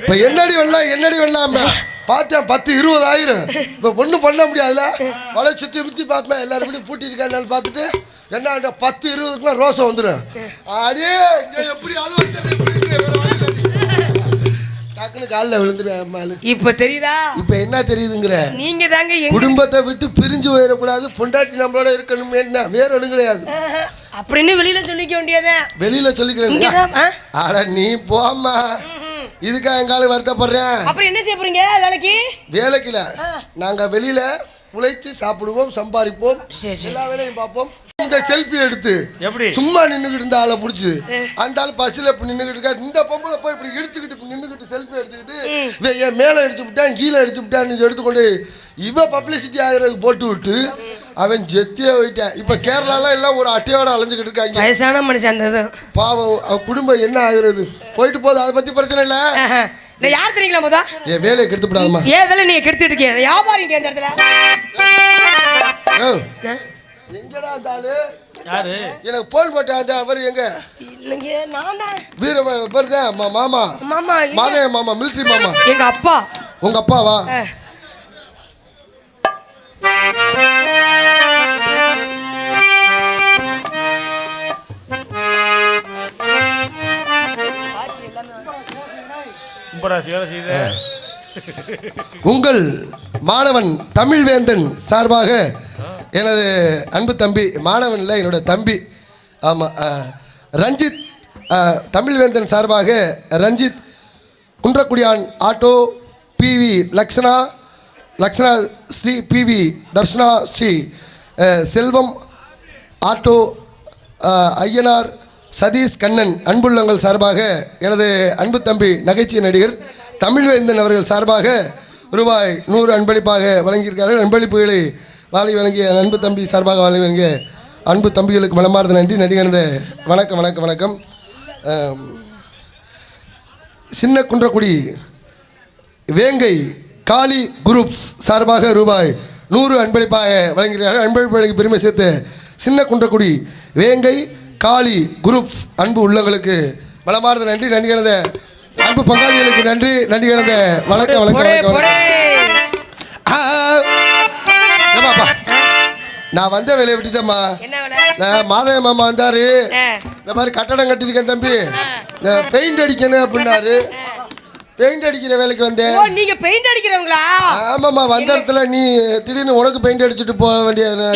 இப்ப என்னடி வெள்ளாம பார்த்தேன் 10-20 ஆயிரம் இப்ப ஒண்ணும் பண்ண முடியாதுல வலை சுத்தி முத்தி பார்ப்பேன் எல்லாரும் எப்படி பூட்டி இருக்கான்னு பார்த்துட்டு என்ன 10-20க்குலாம் ரோசம் வந்துடும் அடே எப்படி டக்குன்னு காலில் விழுந்துருவேன் இப்ப தெரியுதா இப்ப என்ன தெரியுதுங்கிற நீங்க தாங்க குடும்பத்தை விட்டு பிரிஞ்சு போயிடக்கூடாது பொண்டாட்டி நம்மளோட இருக்கணும் என்ன வேற ஒண்ணும் கிடையாது அப்படின்னு வெளியில சொல்லிக்க வேண்டியதே வெளியில சொல்லிக்கிறேன் அட நீ போம்மா இதுக்கா எங்காலும் வருத்தப்படுறேன் அப்புறம் என்ன செய்ய போறீங்க வேலைக்குல நாங்க வெளியில உழைச்சு சாப்பிடுவோம் சம்பாதிப்போம் எல்லா வேலையும் பார்ப்போம் இந்த செல்ஃபி எடுத்து எப்படி சும்மா நின்னுகிட்டு இருந்த ஆளை பிடிச்சி அந்த ஆள் பஸ்ல இப்படி நின்னுகிட்டு இருக்கா இந்த பொம்பளை போய் இப்படி இடிச்சுக்கிட்டு நின்னுகிட்டு செல்ஃபி எடுத்துக்கிட்டு என் மேல அடிச்சு விட்டான் கீழே அடிச்சு விட்டான்னு எடுத்துக்கொண்டு இவ பப்ளிசிட்டி ஆகிறதுக்கு போட்டு விட்டு அவன் ஜெத்தியே போயிட்டான் இப்ப கேரளாலாம் எல்லாம் ஒரு அட்டையோட அலைஞ்சுக்கிட்டு இருக்காங்க வயசான மனுஷன் பாவம் அவ குடும்பம் என்ன ஆகுறது போயிட்டு போகுது அதை பத்தி பிரச்சனை இல்ல யார் தெரியுங்களா போதா என் வேலையை கெடுத்து விடாதமா ஏன் வேலை நீங்க கெடுத்துட்டு இருக்கீங்க வியாபாரிங்க இந்த இடத்துல எங்கடா அந்த ஆளு யாரு எனக்கு போன் போட்டா அவர் எங்க இல்லைங்க நான் தான் வீர வருதா மாமா மாமா மாதே மாமா மிலிட்டரி மாமா எங்க அப்பா உங்க அப்பாவா உங்கள் மாணவன் தமிழ்வேந்தன் சார்பாக எனது அன்பு தம்பி மாணவன் இல்லை என்னோட தம்பி ஆமாம் ரஞ்சித் தமிழ்வேந்தன் சார்பாக Ranjith Kunrakkudiyan auto PV Lakshana Sri PV Darshana Sri Selvam auto Ayyanar Sathish Kannan அன்புள்ளங்கள் சார்பாக எனது அன்பு தம்பி நகைச்சுவை நடிகர் தமிழ்வேந்தன் அவர்கள் சார்பாக ரூபாய் 100 அன்பளிப்பாக வழங்கியிருக்கார்கள். அன்பளிப்புகளை வழங்கிய அன்பு தம்பி சார்பாக வழங்கிய அன்பு தம்பிகளுக்கு மனமார்ந்த நன்றி. நடிகர்ந்த வணக்கம் வணக்கம் வணக்கம். சின்ன குன்றக்குடி வேங்கை காளி குரூப்ஸ் சார்பாக ரூபாய் 100 அன்பளிப்பாக வழங்குகிறார்கள். அன்பளிப்பு வழங்கி பெருமை சேர்த்து சின்ன குன்றக்குடி வேங்கை காளி குரூப்ஸ் அன்பு உள்ளங்களுக்கு மனமார்ந்த நன்றி. நன்றிகளந்த அன்பு பங்காளிகளுக்கு நன்றி. நன்றிகளந்த வணக்கம் வணக்கம் வணக்கம். நான் வந்த வேலையை விட்டுட்டேம்மா. மாதவ மாமா வந்தாரு, இந்த மாதிரி கட்டடம் கட்டிருக்கேன் தம்பி, இந்த பெயிண்ட் அடிக்கணும் அப்படின்னாரு. பெயிண்ட் அடிக்கிற வேலைக்கு வந்தேன். நீங்க பெயிண்ட் அடிக்கிறவங்களா? ஆமாம்மா. வந்த இடத்துல நீ திடீர்னு உனக்கு பெயிண்ட் அடிச்சுட்டு போக வேண்டியது.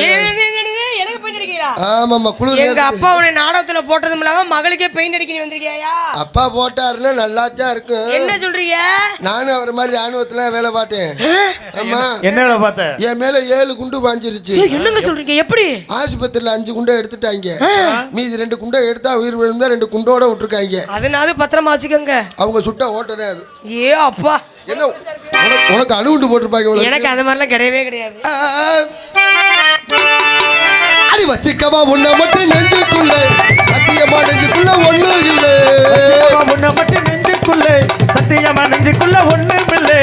எனக்கு பெயிண்ட் அடிக்கிறீங்களா? ஆமாம்மா. குளிர். எங்க அப்பா உன்னை நாடகத்துல போட்டதும் இல்லாம மகளுக்கே பெயிண்ட் அடிக்க நீ வந்திருக்கியா? அப்பா போட்டாருன்னா நல்லாத்தான் இருக்கும். என்ன சொல்றீங்க? நானும் அவர் மாதிரி ராணுவத்துல வேலை பார்த்தேன். ஆமா. என்ன வேலை பார்த்த? என் மேல 7 குண்டு பாஞ்சிருச்சு. என்னங்க சொல்றீங்க? எப்படி? ஆஸ்பத்திரியில 5 குண்டை எடுத்துட்டாங்க. மீதி 2 குண்டை எடுத்தா உயிர் விழுந்தா 2 குண்டோட விட்டுருக்காங்க. அதனால பத்திரமா வச்சுக்கோங்க. அவங்க சுட்ட ஓட்டதே அது. ஏ அப்பா, என்ன உனக்கு அணுகுண்டு போட்டிருப்பாங்க? எனக்கு அந்த மாதிரிலாம் கிடையவே கிடையாது. அடி வச்சுக்கவா உன்னை மட்டும் நெஞ்சுக்குள்ள, சத்தியமா நெஞ்சுக்குள்ள ஒண்ணும் இல்லை. உன்னை மட்டும் நெஞ்சுக்குள்ள, சத்தியமா நெஞ்சுக்குள்ள ஒண்ணும் இல்லை.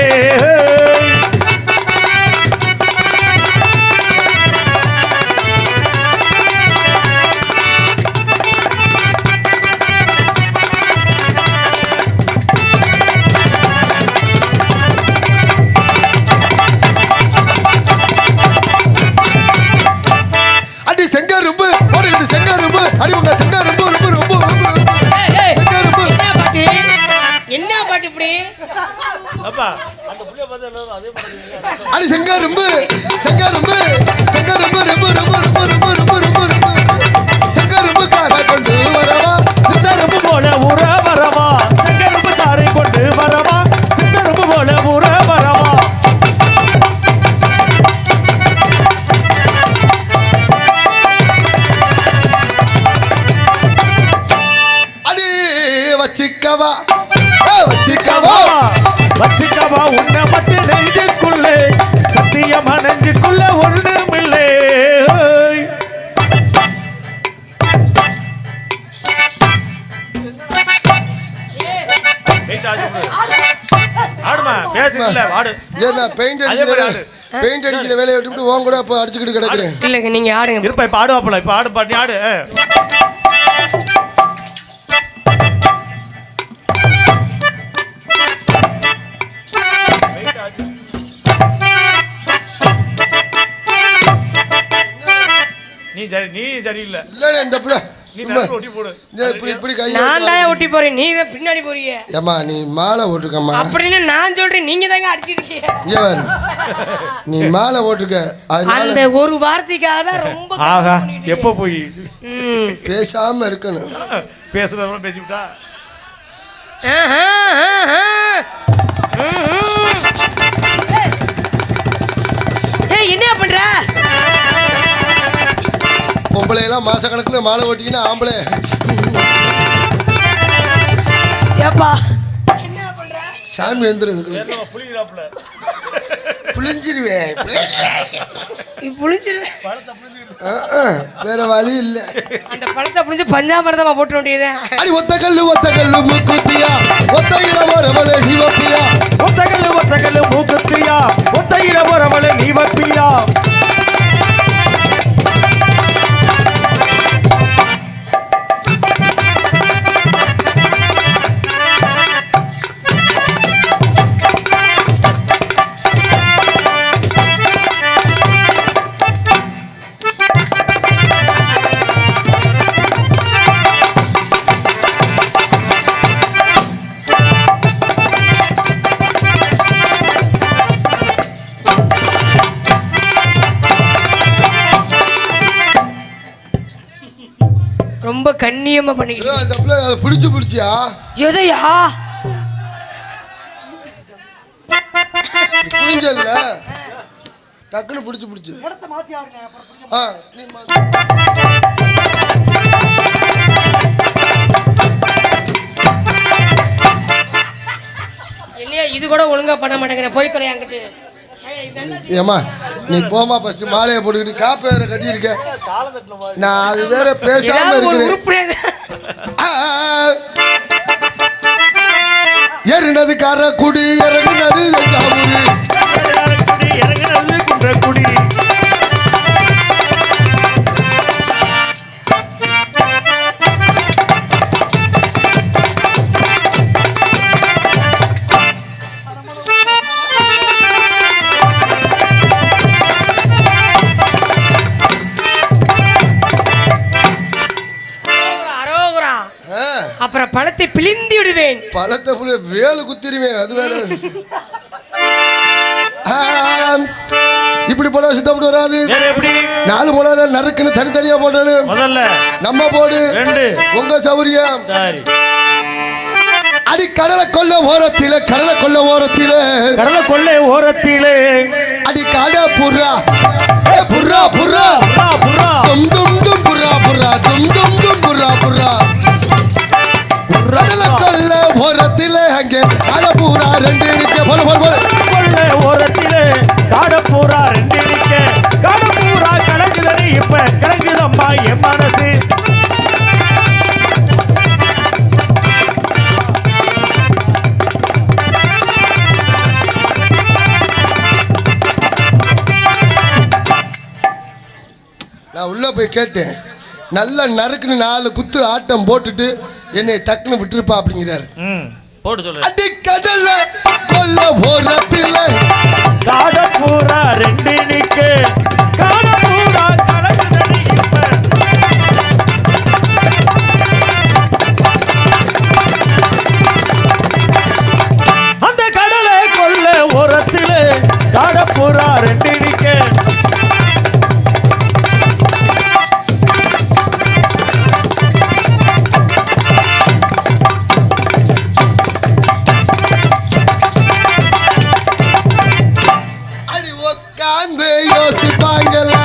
அடி செங்காரும்பு செங்காரும்பு செங்காரும்பு ரொம்ப ரொம்ப ரொம்ப ரொம்ப ரொம்ப ரொம்ப செங்காரும்பு காரை கொண்டு வரவா, சித்தரும்பு போல ஊற வரவா, செங்கரும்பு காரை கொண்டு வரவா, சித்தரும்பு போல ஊற வரவா. அடி வச்சிக்கவா வச்சிக்கவா வச்சிக்கவா உன்னை மட்டும் நெஞ்சுக்குள்ளே, சத்தியமா நெஞ்சுக்குள்ள ஒண்ணும் இல்லை. ஆடு. ஏன்னா பெயிண்ட் அடிக்கிற வேலையை விட்டுவிட்டு உன் கூட இப்போ அடிச்சுக்கிட்டு கிடக்குறேன். இல்லைங்க நீங்க ஆடுங்க. இருப்பா இப்ப ஆடுவாப்பல. இப்ப ஆடு பாட்டி ஆடு. நீ சரியில்லை. இல்ல இந்த புள்ள ஒட்டி போடு. இப்படி கை நான் தான் ஒட்டி போறேன், நீ தான் பின்னாடி போறீங்க. ஏமா நீ மாலை ஓட்டுக்கம்மா அப்படின்னு நான் சொல்றேன், நீங்க தாங்க அடிச்சிருக்கீங்க. நீ மாலை ஓட்டுக்க. அந்த ஒரு வார்த்தைக்காக தான் ரொம்ப ஆஹா எப்போ போய் பேசாம இருக்கணும். பேசுறத பேசிவிட்டா என்ன பண்ற? பொம்பளை எல்லாம் மாச கணக்குல மாலை ஓட்டிக்கினா ஆம்பளை ஏப்பா என்ன பண்ற? சாமி வந்துரும். புளிஞ்சிருவேன். வேற வழி இல்ல. அந்த பழத்தை புளிஞ்சு பஞ்சாமிரதமா போட்டு வேண்டியது. அடி ஒத்த கல்லு மூக்குத்தியா ஒத்தையில வரவளே நீ வப்பியா. ஒத்த கல்லு மூக்குத்தியா ஒத்தையில வரவளே நீ வப்பியா. ரொம்ப கண்ணியமா பண்ணிக்கிட்டு அந்த பிள்ளை அதை பிடிச்சியா எதையா புரிஞ்சல்ல டக்குன்னு பிடிச்சு இடத்தை மாத்தி ஆடுங்க. என்னையா இது கூட ஒழுங்கா பண்ண மாட்டேங்கிற, போய் தொலை அங்கிட்டு. ஏமா நீ போமா ஃபர்ஸ்ட் மாலையை போட்டுக்கிட்டு காப்பை வேற கட்டி இருக்க. நான் அது வேற பேசாம இருக்கிறேன். ஏறினது காரக்குடி இறங்குனது குன்றக்குடி. அப்புறம் பழத்தை பிழிந்து விடுவேன். பழத்தை வேலு குத்திருவேன். அது வேற இப்படி போட சுத்தப்பட்டு வராது. 4 முறை நறுக்குன்னு தனித்தனியா போடணும். நம்ம போடு உங்க சௌரியம். அடி கடலை கொள்ள ஓரத்திலே அடி கடை புறா புறா புறா டும் டும் டும் புறா புறா டும் டும் டும் புறா புறா. கடலை கொள்ள ஓரத்திலே அங்கே அடப்பூரா 2 நிக்க போல கொள்ள ஓரத்திலே காடப்பூரா 2 நிக்க. காடப்பூரா கலங்குதடி இப்ப கலங்குதம்மா என் மனசு. நான் உள்ள போய் கேட்டேன். நல்ல நறுக்குன்னு 4 குத்து ஆட்டம் போட்டுட்டு என்னை டக்குன்னு விட்டுருப்பா அப்படிங்கிறாரு. போட்டு சொல்லு. அடி கடல்ல கொல்ல ஓரத்தில காடப்பூரா 2 நிக்க. காடப்பூரா கலங்குதடி இப்ப. அந்த கடலை கொல்ல ஓரத்திலே காடப்பூரா 2 நிக்க. அடி உக்காந்து யோசிப்பாங்கல்ல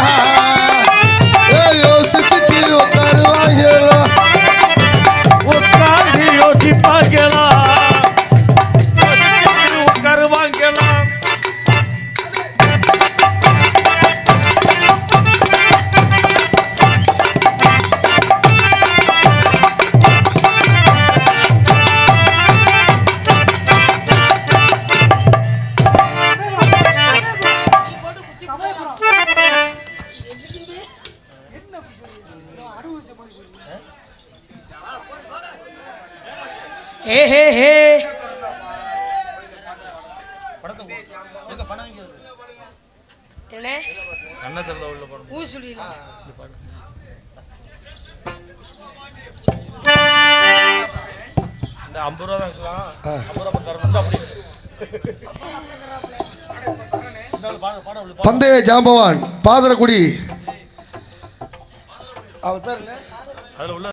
ஹே ஹே ஹே என்ன ஊ சொல்லிடலாம் இந்த 50 ரூபா தான் இருக்கலாம் 50 ரூபா தரணும் அப்படி பந்தய ஜாம்பவான் பாதரக்குடி அவர் பேர் என்ன? அதுல உள்ள